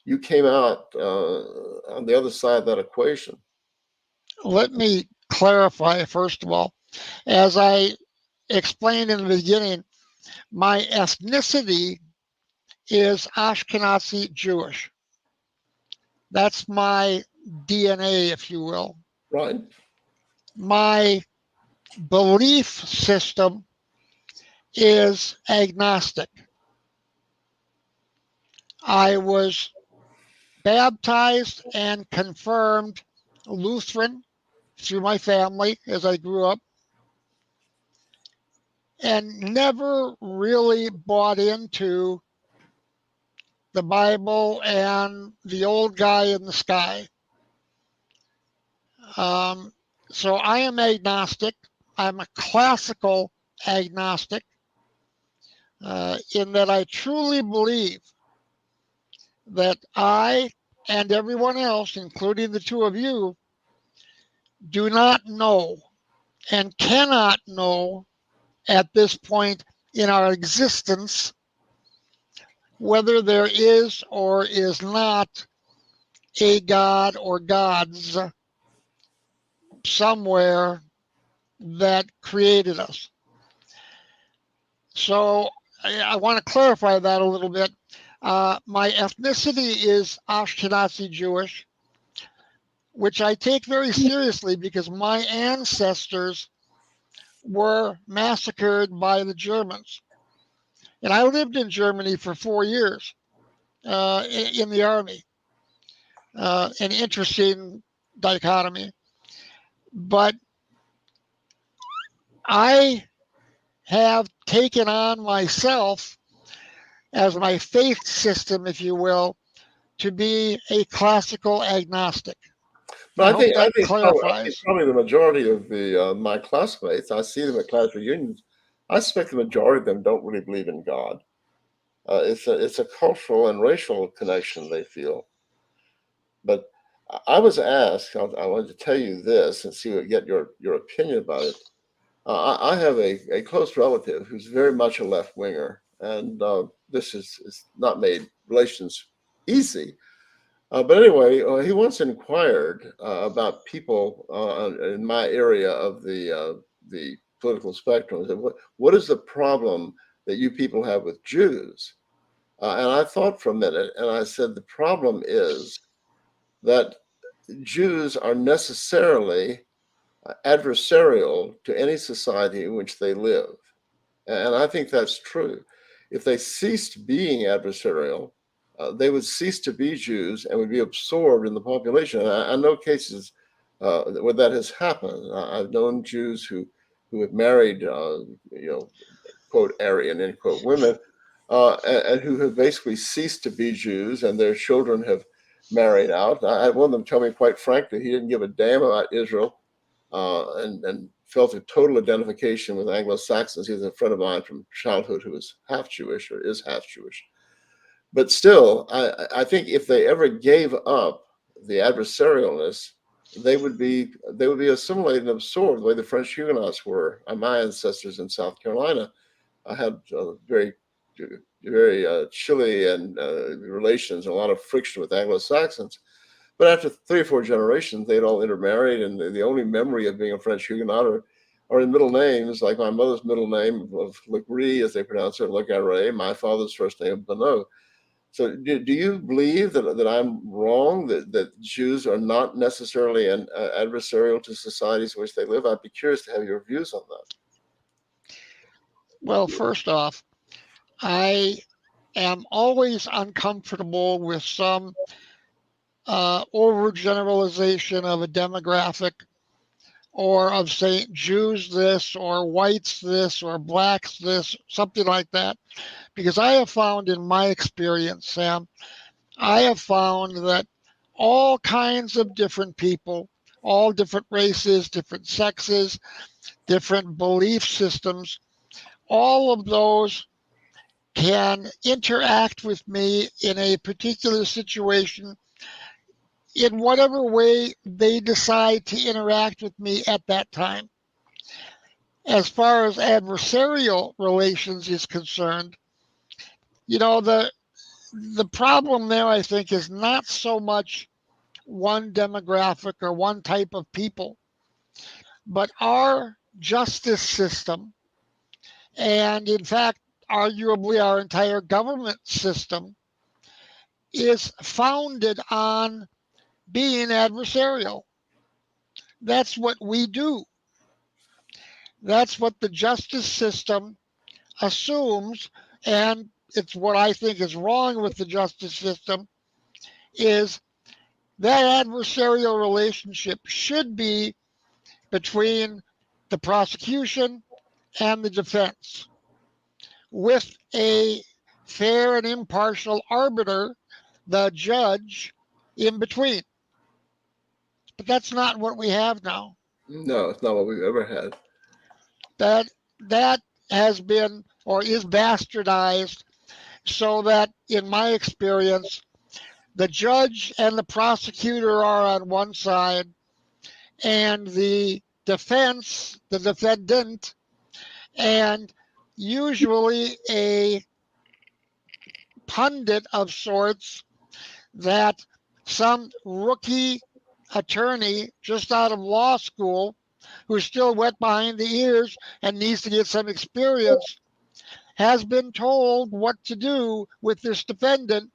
you came out on the other side of that equation? Let me clarify, first of all. As I explained in the beginning, my ethnicity is Ashkenazi Jewish. That's my DNA, if you will. Right. My belief system is agnostic. I was baptized and confirmed Lutheran through my family as I grew up, and never really bought into the Bible and the old guy in the sky. So I am agnostic. I'm a classical agnostic in that I truly believe that I and everyone else, including the two of you, do not know and cannot know at this point in our existence whether there is or is not a God or gods somewhere that created us. So I want to clarify that a little bit. My ethnicity is Ashkenazi Jewish, which I take very seriously because my ancestors were massacred by the Germans. And I lived in Germany for 4 years in the army. An interesting dichotomy. But I have taken on myself as my faith system, if you will, to be a classical agnostic. But I think clarifies. probably the majority of my classmates, I see them at class reunions. I suspect the majority of them don't really believe in God. It's a cultural and racial connection they feel. But I was asked. I wanted to tell you this and get your opinion about it. I have a close relative who's very much a left winger, and this is not made relations easy. But anyway, he once inquired about people in my area of the political spectrum. He said, what is the problem that you people have with Jews? And I thought for a minute, and I said, the problem is that Jews are necessarily adversarial to any society in which they live. And I think that's true. If they ceased being adversarial, they would cease to be Jews and would be absorbed in the population. And I know cases where that has happened. I've known Jews who have married, quote, Aryan, end quote, women, and who have basically ceased to be Jews, and their children have married out. I had one of them tell me quite frankly he didn't give a damn about Israel and felt a total identification with Anglo-Saxons. He was a friend of mine from childhood who was half Jewish or is half Jewish. But still, I think if they ever gave up the adversarialness, they would be assimilated and absorbed the way the French Huguenots were. My ancestors in South Carolina had very chilly and relations, a lot of friction with Anglo-Saxons. But after 3 or 4 generations, they'd all intermarried, and the only memory of being a French Huguenot are in middle names, like my mother's middle name of Legris, as they pronounce it, Le Garret, my father's first name, Bonneau. So do you believe that I'm wrong, that Jews are not necessarily adversarial to societies in which they live? I'd be curious to have your views on that. Well, first off, I am always uncomfortable with some overgeneralization of a demographic, or of saying Jews this or whites this or blacks this, something like that. Because I have found in my experience, Sam, I have found that all kinds of different people, all different races, different sexes, different belief systems, all of those can interact with me in a particular situation in whatever way they decide to interact with me at that time. As far as adversarial relations is concerned, the problem there, I think, is not so much one demographic or one type of people, but our justice system, and in fact, arguably our entire government system, is founded on being adversarial. That's what we do. That's what the justice system assumes, and it's what I think is wrong with the justice system, is that adversarial relationship should be between the prosecution and the defense, with a fair and impartial arbiter, the judge, in between. But that's not what we have now. No, it's not what we've ever had. That has been, or is, bastardized, so that in my experience, the judge and the prosecutor are on one side, and the defense, the defendant, and usually a pundit of sorts that some rookie attorney just out of law school, who's still wet behind the ears and needs to get some experience, has been told what to do with this defendant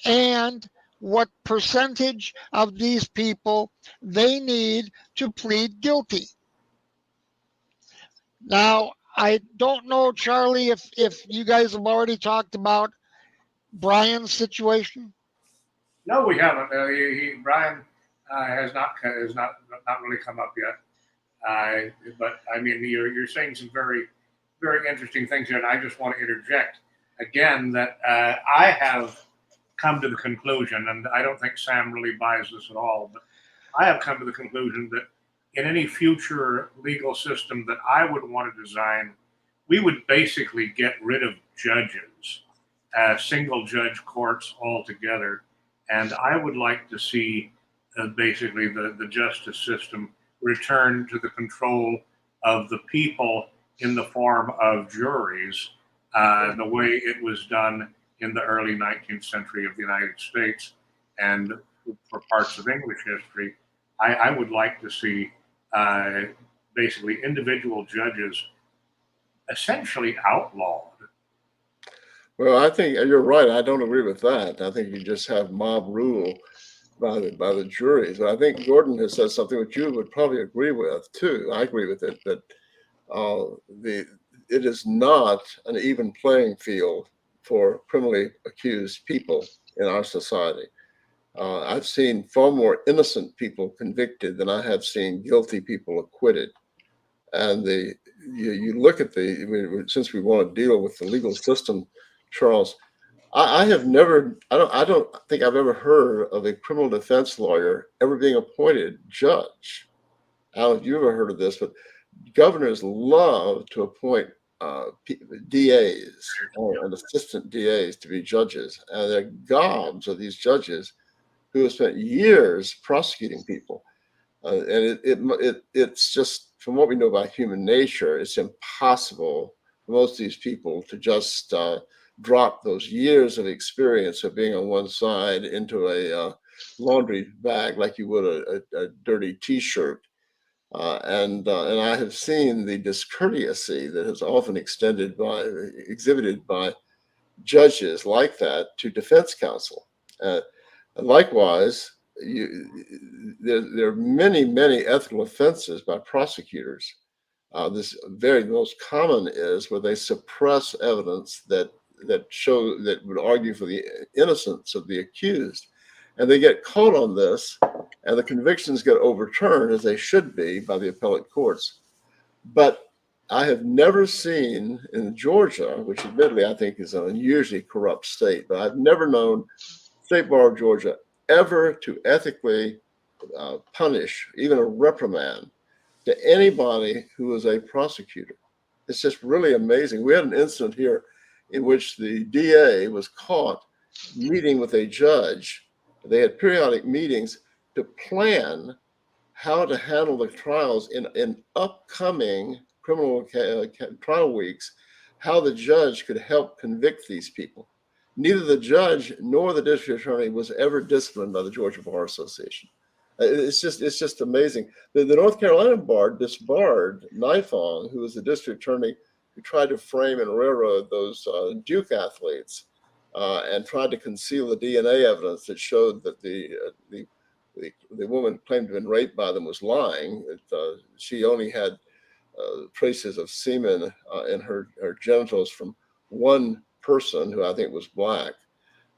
and what percentage of these people they need to plead guilty. Now, I don't know, Charlie, if you guys have already talked about Brian's situation. No, we haven't. Brian has not really come up yet. But I mean, you're saying some very very interesting things here, and I just want to interject again that I have come to the conclusion, and I don't think Sam really buys this at all, but I have come to the conclusion that in any future legal system that I would want to design, we would basically get rid of judges, single judge courts altogether. And I would like to see basically the justice system return to the control of the people in the form of juries, the way it was done in the early 19th century of the United States and for parts of English history. I would like to see basically individual judges essentially outlawed. Well, I think you're right. I don't agree with that. I think you just have mob rule by the juries. But I think Gordon has said something which you would probably agree with too. I agree with it, that it is not an even playing field for criminally accused people in our society. I've seen far more innocent people convicted than I have seen guilty people acquitted. And you look at since we want to deal with the legal system, Charles, I don't think I've ever heard of a criminal defense lawyer ever being appointed judge. I don't know if you've ever heard of this, but governors love to appoint DAs and assistant DAs to be judges. And there are gobs of these judges who have spent years prosecuting people. And it's just, from what we know about human nature, it's impossible for most of these people to just drop those years of experience of being on one side into laundry bag like you would a dirty T-shirt. And I have seen the discourtesy that is often exhibited by judges like that to defense counsel. And likewise, there are many ethical offenses by prosecutors. This very most common is where they suppress evidence that would argue for the innocence of the accused, and they get caught on this, and the convictions get overturned, as they should be, by the appellate courts. But I have never seen in Georgia, which admittedly I think is an unusually corrupt state, but I've never known State Bar of Georgia ever to ethically punish, even a reprimand, to anybody who is a prosecutor. It's just really amazing. We had an incident here in which the DA was caught meeting with a judge. They had periodic meetings to plan how to handle the trials in upcoming criminal trial weeks, how the judge could help convict these people. Neither the judge nor the district attorney was ever disciplined by the Georgia Bar Association. It's just amazing. The North Carolina bar disbarred Nifong, who was the district attorney who tried to frame and railroad those Duke athletes and tried to conceal the DNA evidence that showed that the woman claimed to have been raped by them was lying. She only had traces of semen in her genitals from one person who I think was black.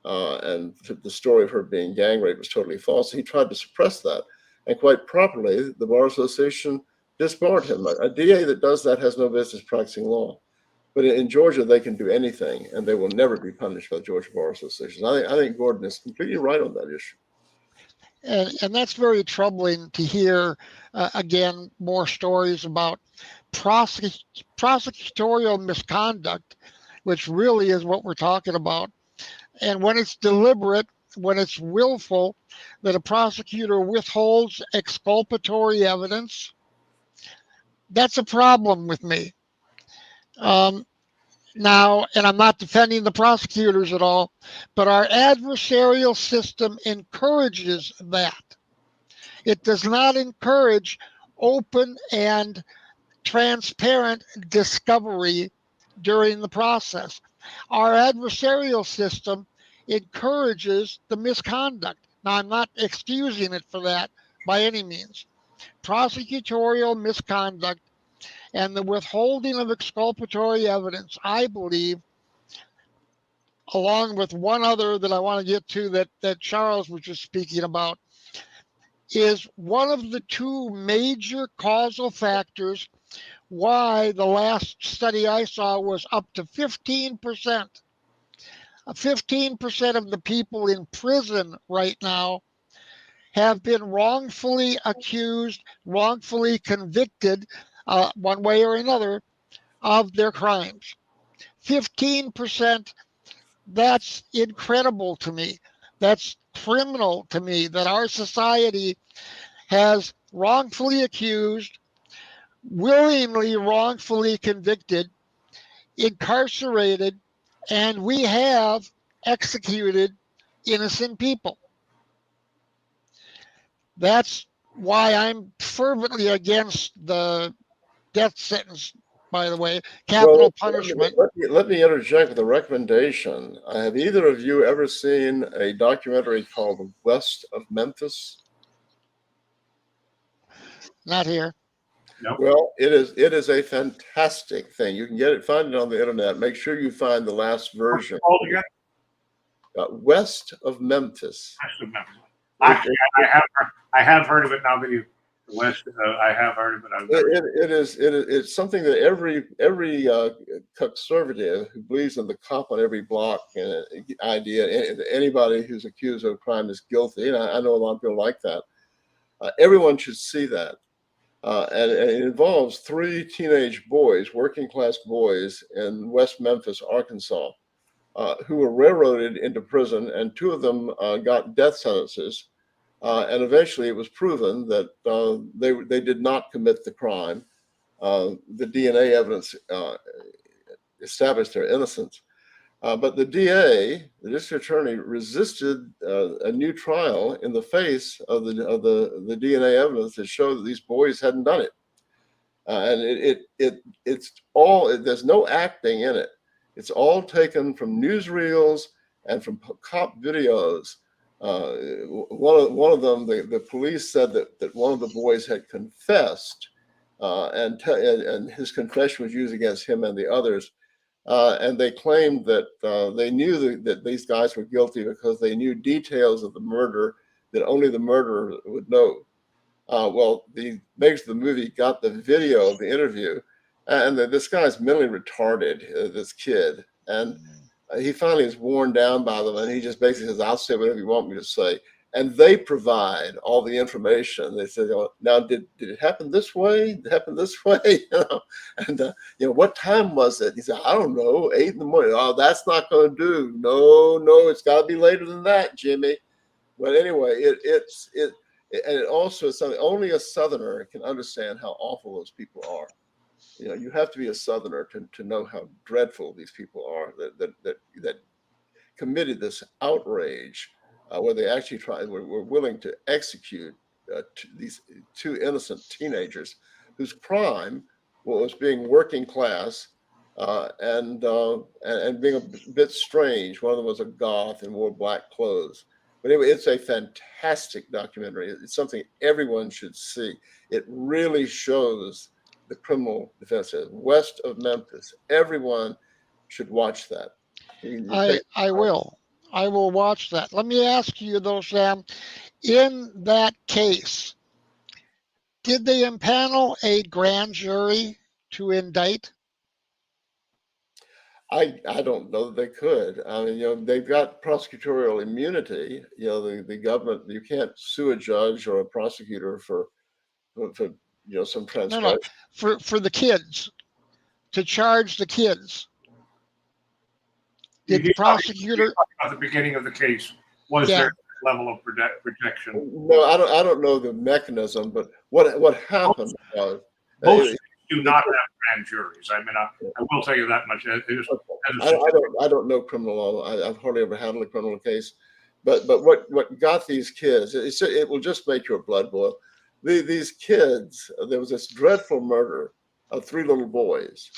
And the story of her being gang raped was totally false. He tried to suppress that. And quite properly, the Bar Association disbarred him. A DA that does that has no business practicing law. But in Georgia, they can do anything, and they will never be punished by the Georgia Bar Association. I think Gordon is completely right on that issue. And that's very troubling to hear, again, more stories about prosecutorial misconduct, which really is what we're talking about. And when it's deliberate, when it's willful, that a prosecutor withholds exculpatory evidence, that's a problem with me. Now, and I'm not defending the prosecutors at all, but our adversarial system encourages that. It does not encourage open and transparent discovery during the process. Our adversarial system encourages the misconduct. Now, I'm not excusing it for that by any means. Prosecutorial misconduct and the withholding of exculpatory evidence, I believe, along with one other that I want to get to that Charles was just speaking about, is one of the two major causal factors why the last study I saw was up to 15%. 15% of the people in prison right now have been wrongfully accused, wrongfully convicted, one way or another, of their crimes. 15%, that's incredible to me. That's criminal to me that our society has wrongfully accused, willingly wrongfully convicted, incarcerated, and we have executed innocent people. That's why I'm fervently against the death sentence, by the way, capital punishment. Let me interject with a recommendation. Have either of you ever seen a documentary called West of Memphis? Not here. No. Well, it is a fantastic thing. You can find it on the internet. Make sure you find the last version. All together? West of Memphis. West of Memphis. Actually, I have heard of it now that you West. I have heard of it. It's something that every conservative who believes in the cop on every block idea, anybody who's accused of a crime is guilty, and I know a lot of people like that. Everyone should see that. And it involves three teenage boys, working class boys in West Memphis, Arkansas, who were railroaded into prison, and two of them got death sentences. And eventually it was proven that they did not commit the crime. The DNA evidence established their innocence. But the DA, the district attorney, resisted a new trial in the face of the DNA evidence that showed that these boys hadn't done it. And it's all, there's no acting in it. It's all taken from newsreels and from cop videos. One of them, the police said that one of the boys had confessed, and his confession was used against him and the others. And they claimed that they knew that these guys were guilty because they knew details of the murder that only the murderer would know. Well, the makers of the movie got the video of the interview, and this guy's mentally retarded, this kid, and he finally is worn down by them, and he just basically says, "I'll say whatever you want me to say." And they provide all the information. They say, "Now, did it happen this way? Did it happen this way?" And what time was it? He said, "I don't know, 8 in the morning." "Oh, that's not going to do. No, it's got to be later than that, Jimmy." But anyway, and it also is something only a Southerner can understand how awful those people are. You have to be a Southerner to know how dreadful these people are that committed this outrage, where they actually were willing to execute these two innocent teenagers whose crime was being working class and being a bit strange. One of them was a goth and wore black clothes. But anyway, it's a fantastic documentary. It's something everyone should see. It really shows the criminal defense west of Memphis. Everyone should watch that. I will. I will watch that. Let me ask you though, Sam, in that case, did they impanel a grand jury to indict? I don't know that they could. I mean, they've got prosecutorial immunity. The government, you can't sue a judge or a prosecutor for some transgression. No, for the kids, to charge the kids. Did the prosecutor at the beginning of the case was there level of protection? No, I don't know the mechanism, but what happened was most do not have grand juries. I mean, I will tell you that much. I don't know criminal law. I've hardly ever handled a criminal case, but what got these kids? It will just make your blood boil. These kids, there was this dreadful murder of 3 little boys.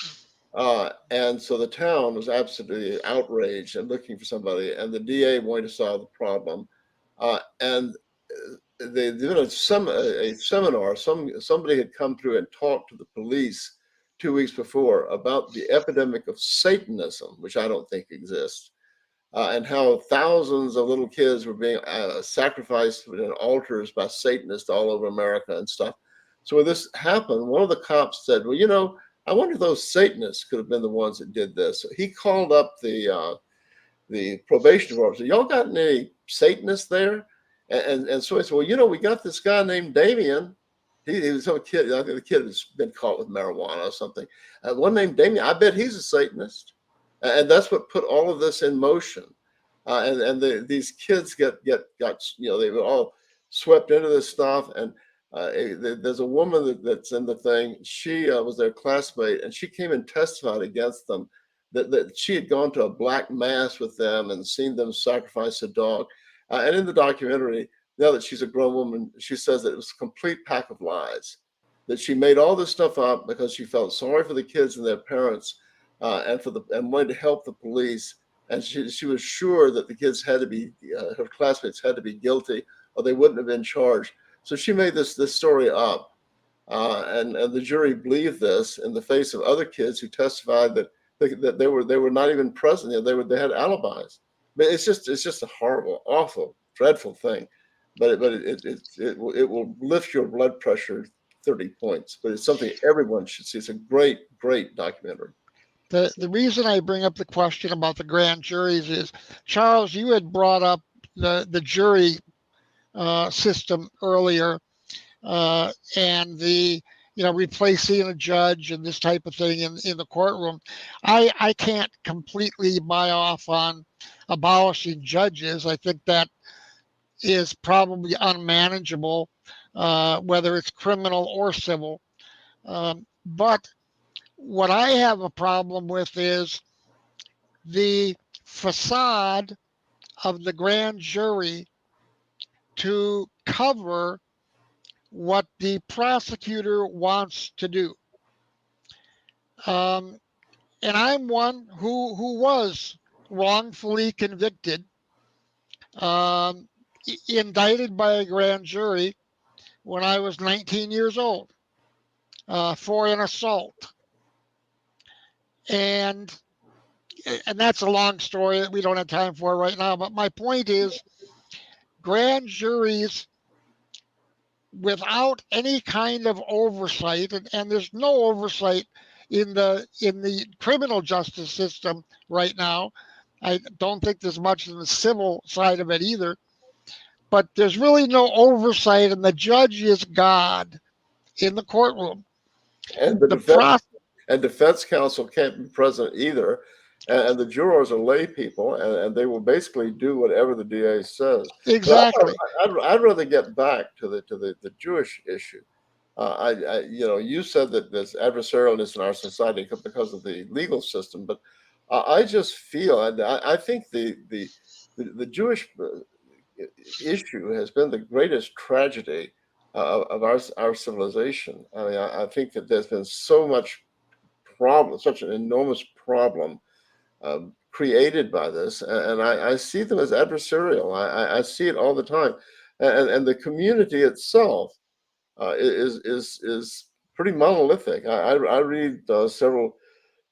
And so the town was absolutely outraged and looking for somebody, and the DA wanted to solve the problem. And they did a seminar. Somebody had come through and talked to the police 2 weeks before about the epidemic of Satanism, which I don't think exists, and how thousands of little kids were being sacrificed in altars by Satanists all over America and stuff. So when this happened, one of the cops said, "Well, I wonder if those Satanists could have been the ones that did this." So he called up the probation department. Said, "Y'all got any Satanists there?" And so he said, "Well, we got this guy named Damien. He was some kid. I think the kid has been caught with marijuana or something. One named Damien. I bet he's a Satanist." And that's what put all of this in motion. These kids got they were all swept into this stuff. And there's a woman that's in the thing. She was their classmate, and she came and testified against them that she had gone to a black mass with them and seen them sacrifice a dog. And in the documentary, now that she's a grown woman, she says that it was a complete pack of lies, that she made all this stuff up because she felt sorry for the kids and their parents, and wanted to help the police. And she was sure that the kids had to be, her classmates had to be guilty, or they wouldn't have been charged. So she made this story up, and the jury believed this in the face of other kids who testified that they were not even present. They had alibis. But it's just a horrible, awful, dreadful thing. But it will lift your blood pressure 30 points. But it's something everyone should see. It's a great documentary. The reason I bring up the question about the grand juries is, Charles, you had brought up the jury system earlier, and the replacing a judge and this type of thing in the courtroom. I can't completely buy off on abolishing judges. I think that is probably unmanageable, whether it's criminal or civil. But what I have a problem with is the facade of the grand jury to cover what the prosecutor wants to do. And I'm one who was wrongfully convicted, indicted by a grand jury when I was 19 years old for an assault. And that's a long story that we don't have time for right now. But my point is, grand juries, without any kind of oversight, and there's no oversight in the criminal justice system right now. I don't think there's much in the civil side of it either. But there's really no oversight, and the judge is God in the courtroom. And the defense counsel can't be present either. And the jurors are lay people, and they will basically do whatever the DA says. Exactly. I'd rather get back to the Jewish issue. You said that there's adversarialness in our society because of the legal system, but I just feel, and I think the Jewish issue has been the greatest tragedy of our civilization. I mean, I think that there's been so much problem, such an enormous problem created by this, and I see them as adversarial. I see it all the time, and the community itself is pretty monolithic. I read several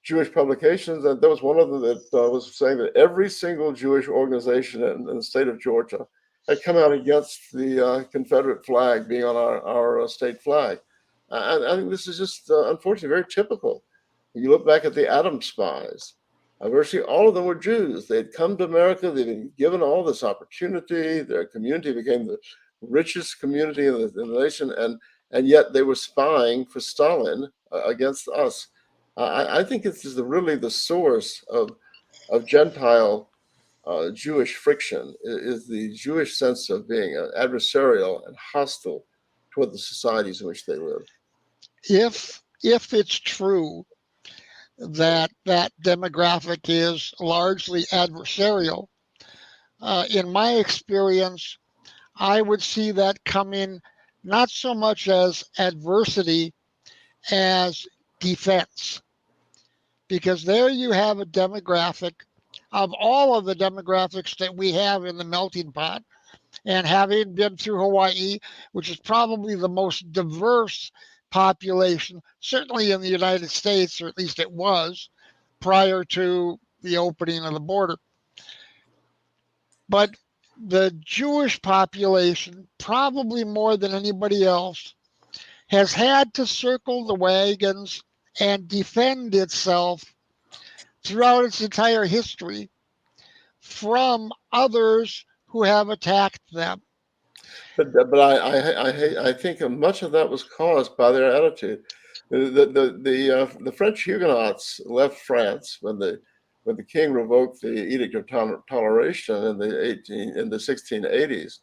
Jewish publications, and there was one of them that was saying that every single Jewish organization in the state of Georgia had come out against the Confederate flag being on our state flag. I think this is just unfortunately very typical. You look back at the Atom spies. Virtually all of them were Jews. They had come to America. They'd been given all this opportunity. Their community became the richest community in the nation, and yet they were spying for Stalin against us. I think this is really the source of Gentile Jewish friction, is the Jewish sense of being adversarial and hostile toward the societies in which they live. If it's true that demographic is largely adversarial, in my experience, I would see that come in not so much as adversity as defense. Because there you have a demographic of all of the demographics that we have in the melting pot. And having been through Hawaii, which is probably the most diverse population, certainly in the United States, or at least it was prior to the opening of the border. But the Jewish population, probably more than anybody else, has had to circle the wagons and defend itself throughout its entire history from others who have attacked them. But I think much of that was caused by their attitude. The French Huguenots left France when the king revoked the Edict of Toleration in the 1680s,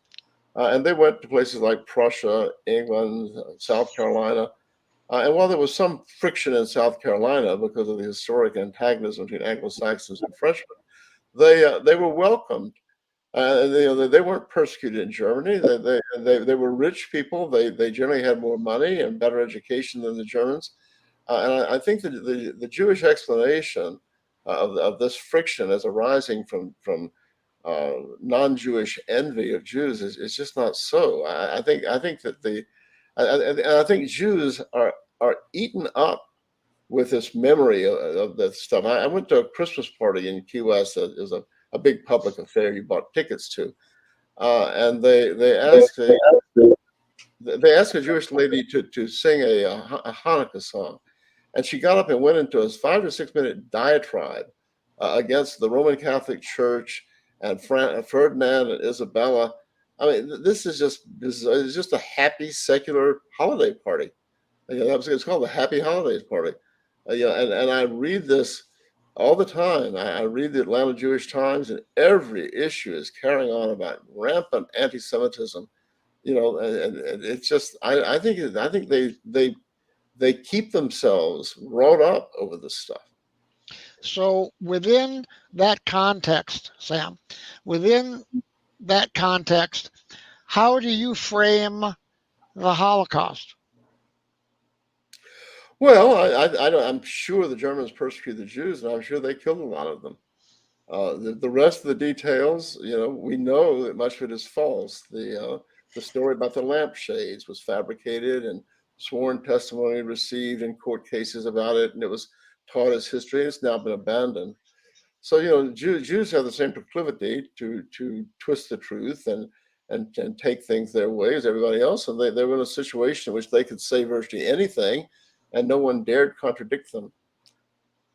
and they went to places like Prussia, England, South Carolina. And while there was some friction in South Carolina because of the historic antagonism between Anglo-Saxons and Frenchmen, they were welcomed. They weren't persecuted in Germany. They were rich people. They generally had more money and better education than the Germans. And I think that the Jewish explanation of this friction as arising from non-Jewish envy of Jews is just not so. I think that I think Jews are eaten up with this memory of this stuff. I went to a Christmas party in Key West that is a big public affair you bought tickets to, and they asked a Jewish lady to sing a Hanukkah song, and she got up and went into a 5 to 6 minute diatribe against the Roman Catholic Church and Ferdinand and Isabella. I mean, this is just a happy secular holiday party. It's called the Happy Holidays Party. And I read this all the time. I read the Atlanta Jewish Times, and every issue is carrying on about rampant anti-Semitism. And it's just I think they keep themselves wrought up over this stuff. So within that context, Sam, within that context, how do you frame the Holocaust? Well, I don't, I'm sure the Germans persecuted the Jews, and I'm sure they killed a lot of them. The rest of the details, we know that much of it is false. The story about the lampshades was fabricated, and sworn testimony received in court cases about it, and it was taught as history. And it's now been abandoned. So Jews have the same proclivity to twist the truth and take things their way as everybody else, and they were in a situation in which they could say virtually anything, and no one dared contradict them.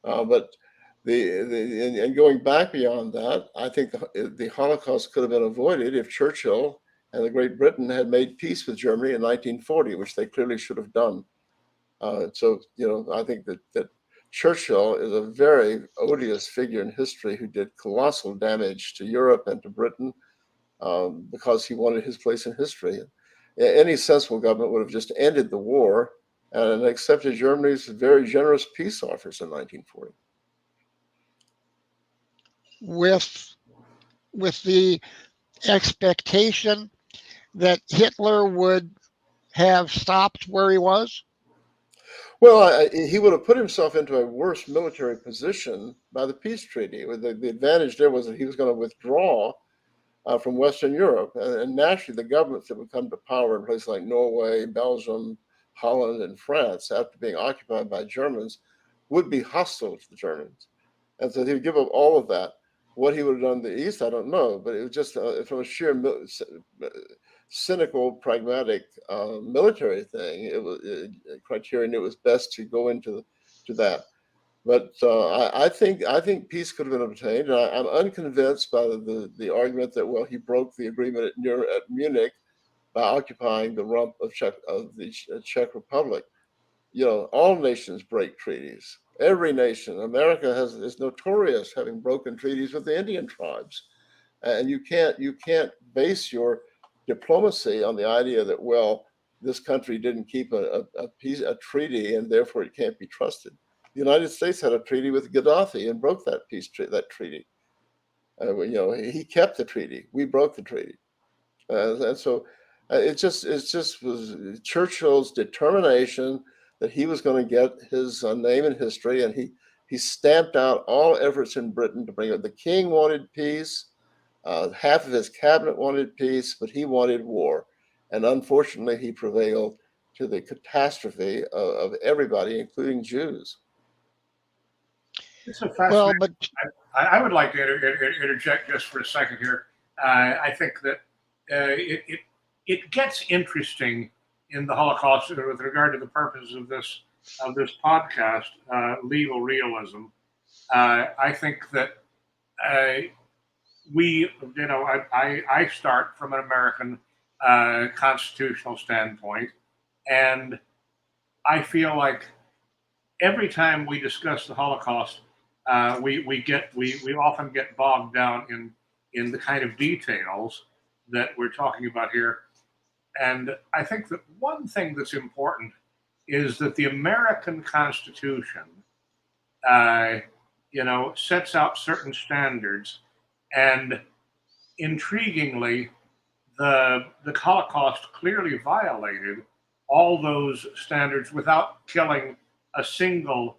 But and going back beyond that, I think the Holocaust could have been avoided if Churchill and the Great Britain had made peace with Germany in 1940, which they clearly should have done. So I think that Churchill is a very odious figure in history who did colossal damage to Europe and to Britain because he wanted his place in history. Any sensible government would have just ended the war and accepted Germany's very generous peace offers in 1940. With the expectation that Hitler would have stopped where he was? Well, he would have put himself into a worse military position by the peace treaty. The advantage there was that he was going to withdraw from Western Europe. And naturally, the governments that would come to power in places like Norway, Belgium, Holland, and France, after being occupied by Germans, would be hostile to the Germans. And so he would give up all of that. What he would have done in the East, I don't know, but it was just from a sheer cynical, pragmatic military thing. It was a criterion. It was best to go into that. But I think peace could have been obtained. And I'm unconvinced by the argument that he broke the agreement at Munich by occupying the rump of the Czech Republic. All nations break treaties. Every nation. America is notorious having broken treaties with the Indian tribes, and you can't base your diplomacy on the idea that this country didn't keep a treaty and therefore it can't be trusted. The United States had a treaty with Gaddafi and broke that treaty. He kept the treaty. We broke the treaty, and so it just was Churchill's determination that he was going to get his name in history, and he stamped out all efforts in Britain to bring it. The king wanted peace. Half of his cabinet wanted peace, but he wanted war. And unfortunately, he prevailed to the catastrophe of everybody, including Jews. It's a fascinating. Well, but I would like to interject just for a second here. I think that it gets interesting in the Holocaust with regard to the purpose of this podcast, legal realism. I think that I start from an American constitutional standpoint, and I feel like every time we discuss the Holocaust, we often get bogged down in the kind of details that we're talking about here. And I think that one thing that's important is that the American Constitution, sets out certain standards, and intriguingly, the Holocaust clearly violated all those standards without killing a single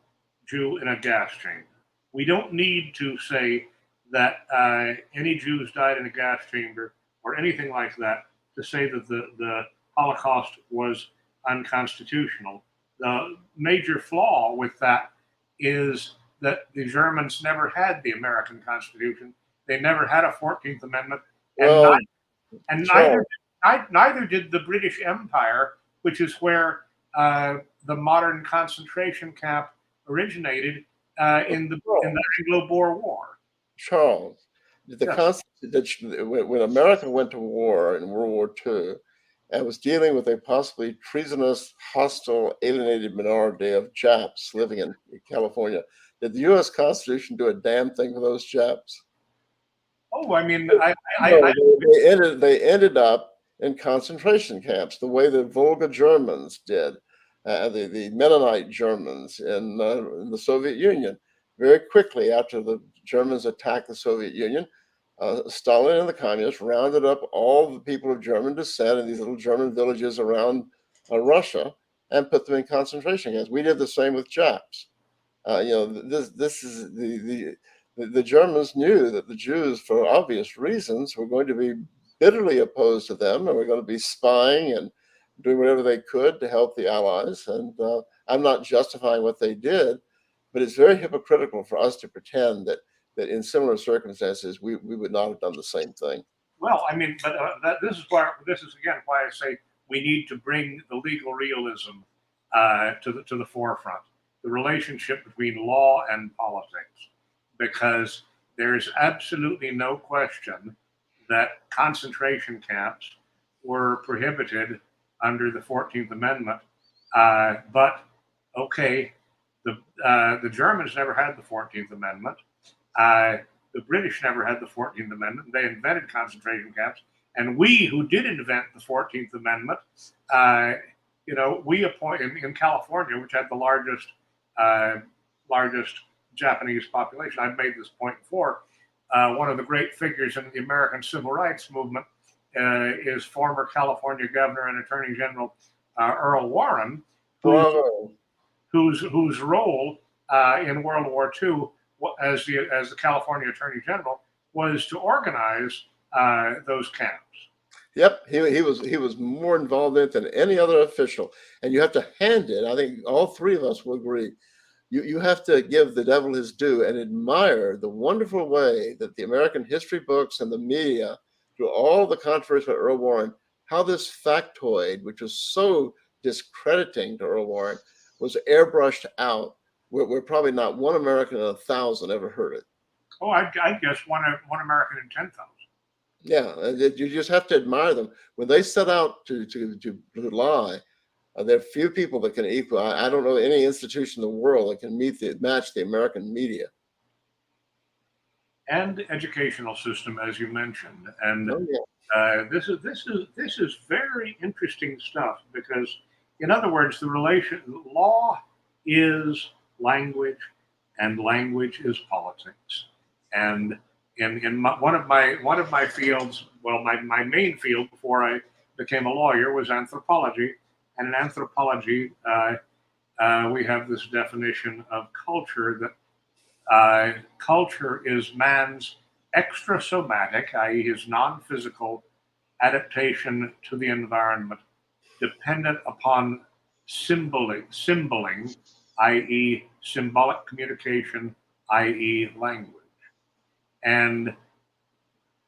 Jew in a gas chamber. We don't need to say that any Jews died in a gas chamber or anything like that to say that the Holocaust was unconstitutional. The major flaw with that is that the Germans never had the American Constitution. They never had a 14th Amendment, and neither did the British Empire, which is where the modern concentration camp originated in the Anglo-Boer War. Charles, when America went to war in World War II and was dealing with a possibly treasonous, hostile, alienated minority of Japs living in California, did the U.S. Constitution do a damn thing for those Japs? Oh, I mean, they ended up in concentration camps, the way the Volga Germans did, the Mennonite Germans in the Soviet Union. very quickly after the Germans attacked the Soviet Union, Stalin and the communists rounded up all the people of German descent in these little German villages around Russia and put them in concentration camps. We did the same with Japs. This is the Germans knew that the Jews, for obvious reasons, were going to be bitterly opposed to them, and were going to be spying and doing whatever they could to help the Allies. And I'm not justifying what they did, but it's very hypocritical for us to pretend that in similar circumstances we would not have done the same thing. Well, I mean, but this is again why I say we need to bring the legal realism to the forefront, the relationship between law and politics, because there's absolutely no question that concentration camps were prohibited under the 14th Amendment. But okay, the Germans never had the 14th Amendment. The British never had the 14th Amendment. They invented concentration camps. And we, who did invent the 14th Amendment, we appointed in California, which had the largest Japanese population. I've made this point before. One of the great figures in the American Civil Rights Movement is former California Governor and Attorney General Earl Warren, whose role in World War II as the California Attorney General was to organize those camps. Yep, he was more involved in it than any other official, and you have to hand it. I think all three of us will agree. You have to give the devil his due and admire the wonderful way that the American history books and the media, through all the controversy about Earl Warren, how this factoid, which was so discrediting to Earl Warren, was airbrushed out. We're probably not one American in 1,000 ever heard it. Oh, I guess one American in 10,000. Yeah, you just have to admire them. When they set out to lie, there are few people that can equal. I don't know any institution in the world that can match the American media and educational system, as you mentioned. And this is very interesting stuff, because, in other words, law is language, and language is politics. And in one of my fields, well, my main field before I became a lawyer was anthropology. And in anthropology, we have this definition of culture that culture is man's extrasomatic, i.e., his non-physical adaptation to the environment, dependent upon symboling, i.e., symbolic communication, i.e., language. And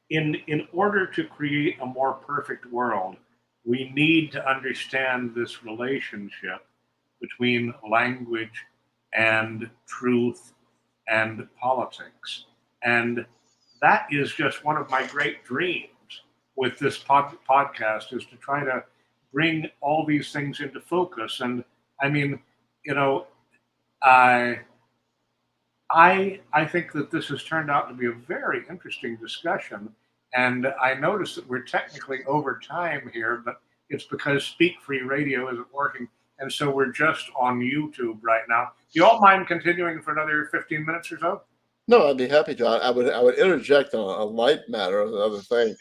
in order to create a more perfect world, we need to understand this relationship between language and truth and politics. And that is just one of my great dreams with this podcast, is to try to bring all these things into focus. And I mean, I think that this has turned out to be a very interesting discussion. And I notice that we're technically over time here, but it's because Speak Free Radio isn't working. And so we're just on YouTube right now. Do you all mind continuing for another 15 minutes or so? No, I'd be happy to. I would interject on a light matter of another thing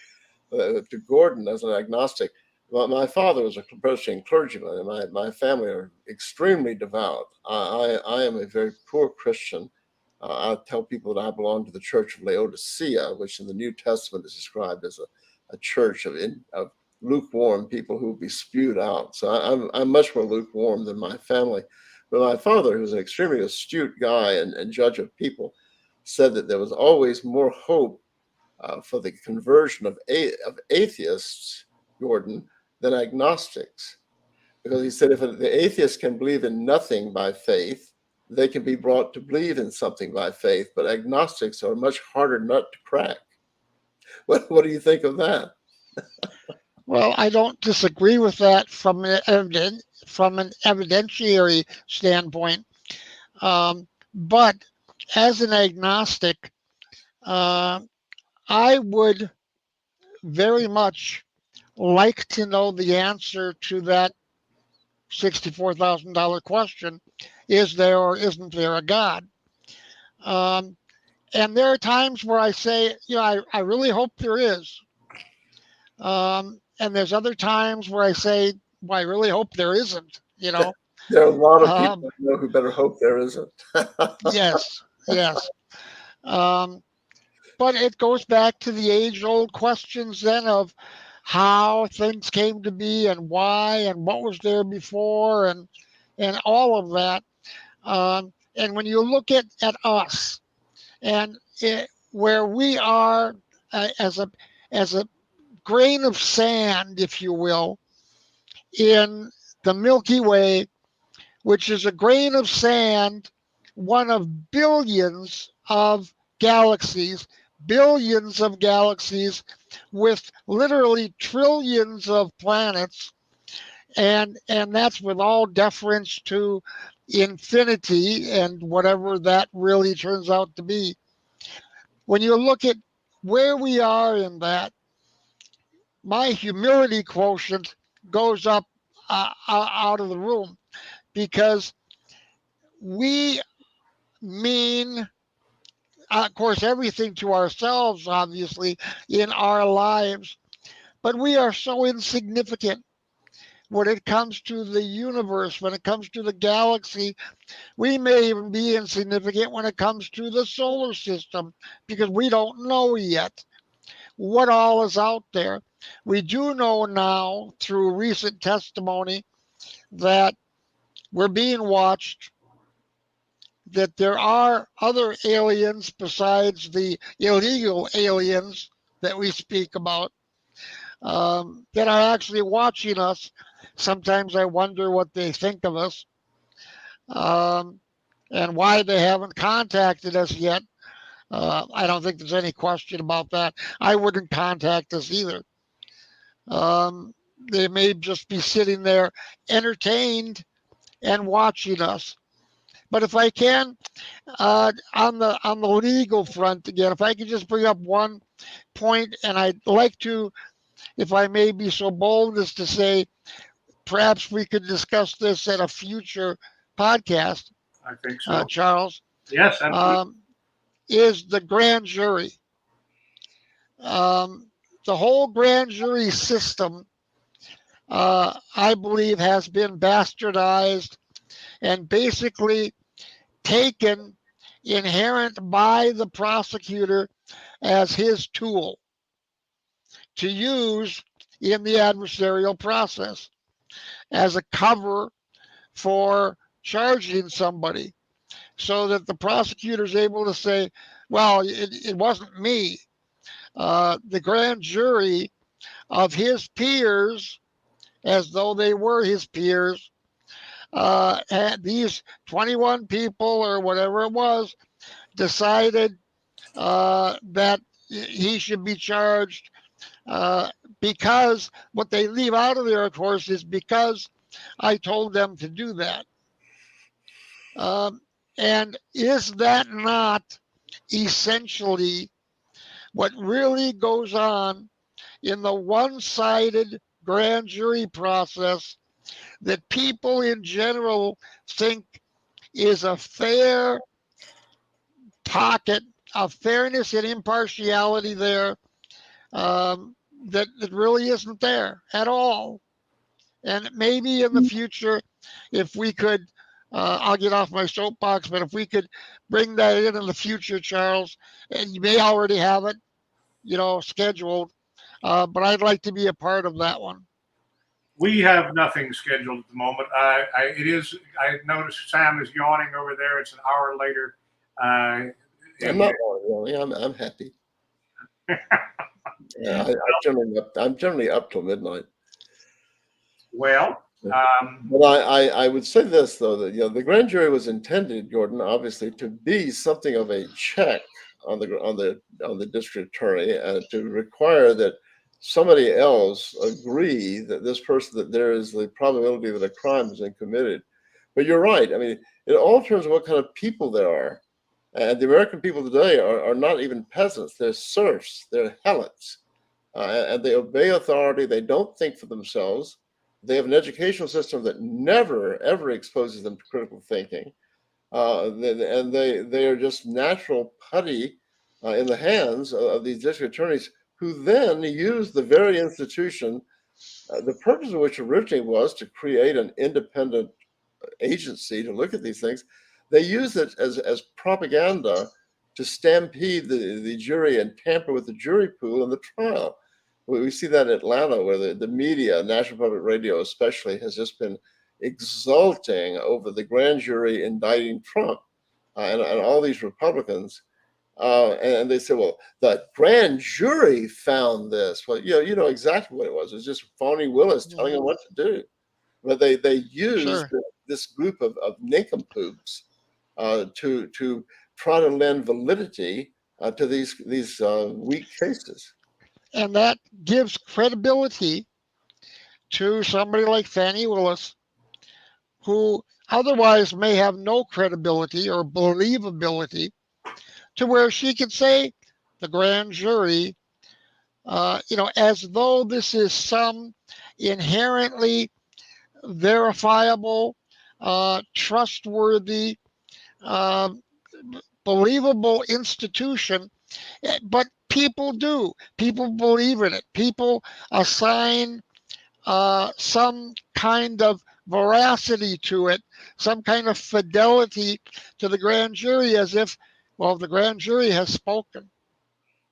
to Gordon as an agnostic. My father was a Presbyterian clergyman, and my family are extremely devout. I am a very poor Christian. I tell people that I belong to the Church of Laodicea, which in the New Testament is described as a church of lukewarm people who will be spewed out. So I'm much more lukewarm than my family. But my father, who's an extremely astute guy and judge of people, said that there was always more hope for the conversion of atheists, Gordon, than agnostics. Because he said if the atheist can believe in nothing by faith, they can be brought to believe in something by faith, but agnostics are a much harder nut to crack. What do you think of that? Well, I don't disagree with that from an evidentiary standpoint. But as an agnostic, I would very much like to know the answer to that $64,000 question: is there or isn't there a God? Um, and there are times where I say, I really hope there is. And there's other times where I say, well, I really hope there isn't, There are a lot of people Um, I know who better hope there isn't. yes, yes. Um, but it goes back to the age-old questions then of how things came to be and why and what was there before and all of that. And when you look at us and where we are as a grain of sand, if you will, in the Milky Way, which is a grain of sand, one of billions of galaxies with literally trillions of planets, and that's with all deference to infinity and whatever that really turns out to be. When you look at where we are in that, my humility quotient goes up out of the room because we mean, of course, everything to ourselves, obviously, in our lives, but we are so insignificant when it comes to the universe, when it comes to the galaxy. We may even be insignificant when it comes to the solar system because we don't know yet what all is out there. We do know now through recent testimony that we're being watched, that there are other aliens besides the illegal aliens that we speak about, that are actually watching us. Sometimes I wonder what they think of us, um, and why they haven't contacted us yet. I don't think there's any question about that. I wouldn't contact us either. They may just be sitting there entertained and watching us. But if I can, on the legal front again, if I could just bring up one point, and I'd like to, if I may be so bold as to say, perhaps we could discuss this at a future podcast, I think so. Charles, Yes, absolutely. is the grand jury. Um, the whole grand jury system, I believe, has been bastardized and basically taken inherent by the prosecutor as his tool to use in the adversarial process as a cover for charging somebody, so that the prosecutor is able to say, well, it wasn't me. The grand jury of his peers, as though they were his peers, had these 21 people or whatever it was, decided that he should be charged, because what they leave out of there, of course, is because I told them to do that. And is that not essentially what really goes on in the one-sided grand jury process that people in general think is a fair pocket of fairness and impartiality there, that really isn't there at all? And maybe in the future, if we could, I'll get off my soapbox, but if we could bring that in the future, Charles, and you may already have it, scheduled, but I'd like to be a part of that one. We have nothing scheduled at the moment. I noticed Sam is yawning over there. It's an hour later. I'm not really. I'm happy. Yeah, I'm generally up till midnight. Well, but I would say this though, that the grand jury was intended, Gordon, obviously, to be something of a check on the district attorney, to require that somebody else agree that there is the probability that a crime has been committed. But you're right. I mean, it all turns on what kind of people there are. And the American people today are not even peasants. They're serfs. They're helots. And they obey authority. They don't think for themselves. They have an educational system that never, ever exposes them to critical thinking. and they are just natural putty in the hands of these district attorneys, who then use the very institution, the purpose of which originally was to create an independent agency to look at these things. They use it as propaganda to stampede the jury and tamper with the jury pool in the trial. We see that in Atlanta, where the media, National Public Radio especially, has just been exulting over the grand jury indicting Trump and all these Republicans. And they said, well, the grand jury found this. Well, you know exactly what it was. It was just Phony Willis telling them what to do. But they used Sure. this group of nincompoops to try to lend validity to these weak cases. And that gives credibility to somebody like Fannie Willis, who otherwise may have no credibility or believability, to where she could say the grand jury, as though this is some inherently verifiable, trustworthy, uh, believable institution. But people do. People believe in it. People assign some kind of veracity to it, some kind of fidelity to the grand jury, as if, well, the grand jury has spoken.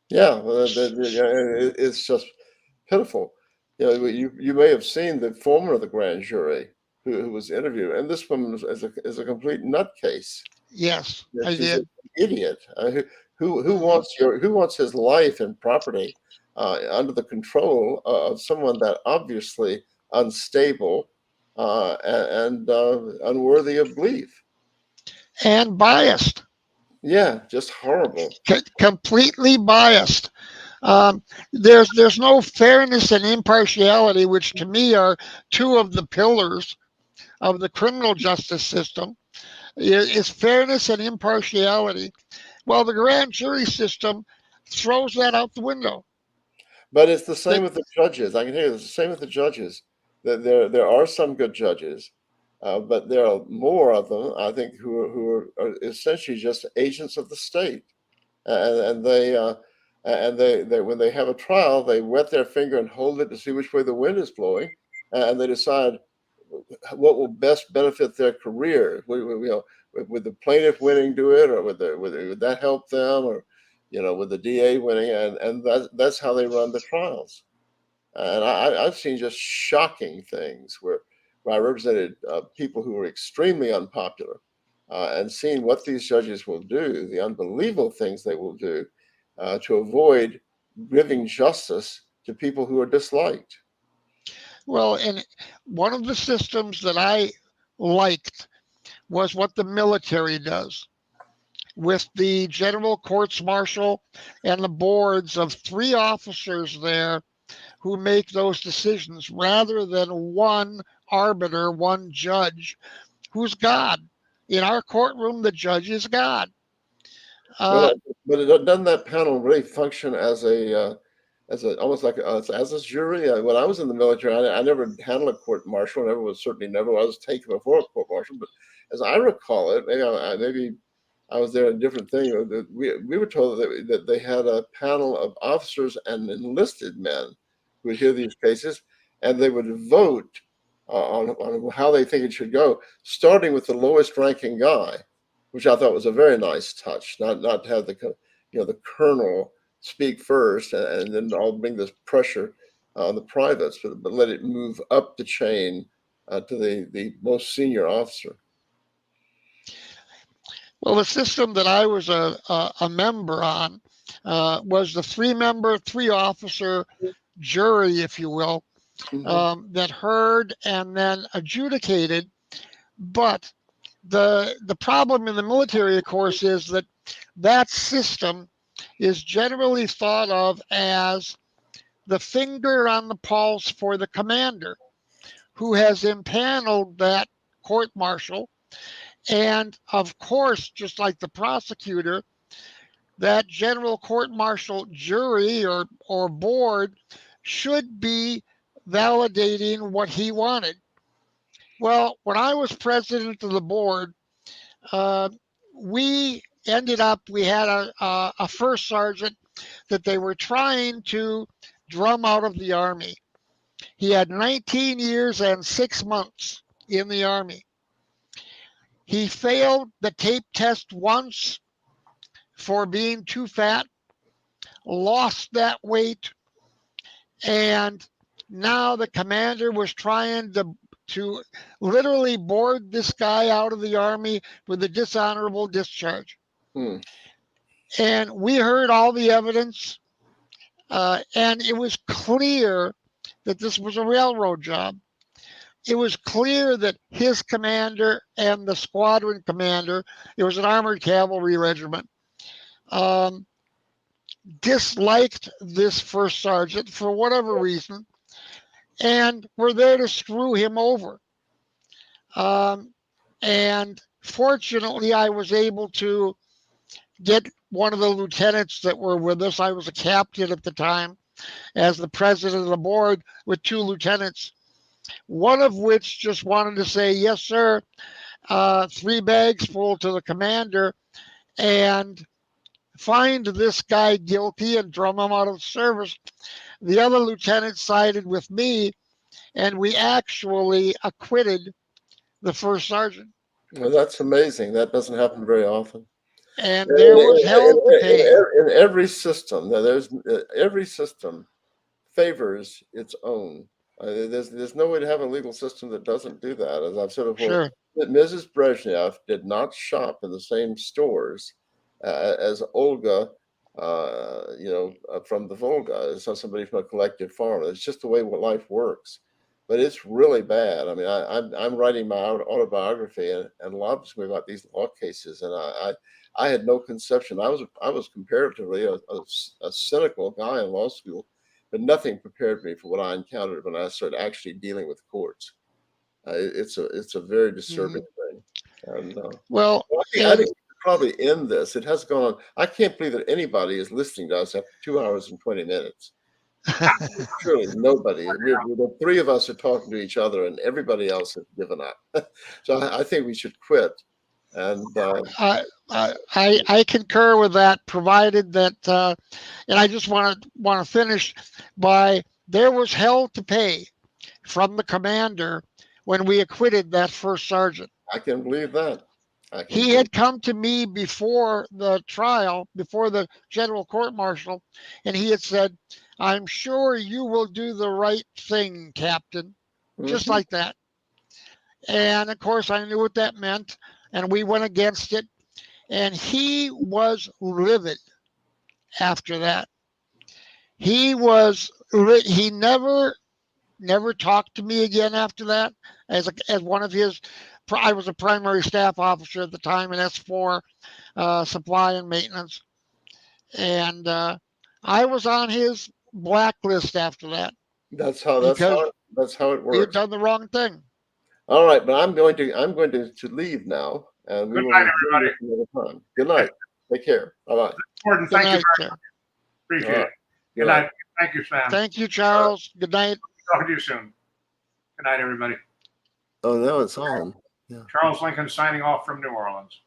Yeah, it's just pitiful. You may have seen the foreman of the grand jury who was interviewed, and this woman is a complete nutcase. Yes, Yeah, I she's did. an idiot. Who wants his life and property under the control of someone that obviously unstable and unworthy of belief? And biased, Yeah, just horrible. completely biased. There's no fairness and impartiality, which to me are two of the pillars of the criminal justice system. Is fairness and impartiality. Well, the grand jury system throws that out the window. But it's the That same with the judges. I can tell you it's the same with the judges. That there are some good judges, but there are more of them, I think, who are essentially just agents of the state, and they when they have a trial, they wet their finger and hold it to see which way the wind is blowing, and they decide what will best benefit their career. Would the plaintiff winning do it, or would that help them, or with the DA winning, and that's how they run the trials. And I've seen just shocking things where I represented people who were extremely unpopular, and seeing what these judges will do, the unbelievable things they will do to avoid giving justice to people who are disliked. well, and one of the systems that I liked was what the military does with the general courts martial and the boards of 3 officers there who make those decisions, rather than one arbiter, one judge who's God. In our courtroom, the judge is God. Uh, But doesn't that panel really function as a almost like as a jury? When I was in the military, I never handled a court martial. Never was certainly never was taken before a court martial. But as I recall it, maybe I was there a different thing. We were told that they had a panel of officers and enlisted men who would hear these cases, and they would vote on how they think it should go, starting with the lowest ranking guy, which I thought was a very nice touch. Not to have the colonel speak first, and then I'll bring this pressure on the privates, but let it move up the chain to the most senior officer. well, the system that I was a member on was the 3-member, 3-officer jury, if you will, that heard and then adjudicated. But the problem in the military, of course, is that system is generally thought of as the finger on the pulse for the commander who has impaneled that court martial. And of course, just like the prosecutor, that general court martial jury or board should be validating what he wanted. Well, when I was president of the board, we ended up, we had a first sergeant that they were trying to drum out of the Army. He had 19 years and 6 months in the Army. He failed the tape test once for being too fat, lost that weight, and now the commander was trying to literally board this guy out of the Army with a dishonorable discharge. Hmm. And we heard all the evidence, and it was clear that this was a railroad job. It was clear that his commander and the squadron commander, it was an armored cavalry regiment, disliked this first sergeant for whatever reason and were there to screw him over. And fortunately, I was able to get one of the lieutenants that were with us. I was a captain at the time, as the president of the board, with 2 lieutenants, one of which just wanted to say, yes, sir, 3 bags full to the commander, and find this guy guilty and drum him out of service. The other lieutenant sided with me, and we actually acquitted the first sergeant. Well, that's amazing. That doesn't happen very often. And there was hell to pay. In every system, every system favors its own. There's no way to have a legal system that doesn't do that. As I've said before, Sure. that Mrs. Brezhnev did not shop in the same stores as Olga, from the Volga. It's not somebody from a collective farm. It's just the way life works. But it's really bad. I mean, I'm writing my autobiography, and a lot of it's about these law cases, and I had no conception. I was comparatively a cynical guy in law school, but nothing prepared me for what I encountered when I started actually dealing with courts. It's a very disturbing thing. And Well, I think we should probably end this. It has gone on. I can't believe that anybody is listening to us after 2 hours and 20 minutes. Truly, nobody. The 3 of us are talking to each other, and everybody else has given up. So I think we should quit. And I concur with that, provided that, and I just want to finish by, there was hell to pay from the commander when we acquitted that first sergeant. I can believe that. He had come to me before the trial, before the general court martial, and he had said, I'm sure you will do the right thing, Captain. Just like that. And of course, I knew what that meant, and we went against it. And he was livid after that. He never talked to me again after that. As one of his, I was a primary staff officer at the time in S4 supply and maintenance, and I was on his blacklist after that. That's how it works. We had done the wrong thing. All right, but I'm going to leave now, and we Good will night, everybody. another time. Good night. Take care. Bye bye. Gordon, Good thank night, you very sir. much. Appreciate it. Good Good night. night. Thank you, Sam. Thank you, Charles. Good night. Talk to you soon. Good night, everybody. Oh, now it's on. Charles Lincoln signing off from New Orleans.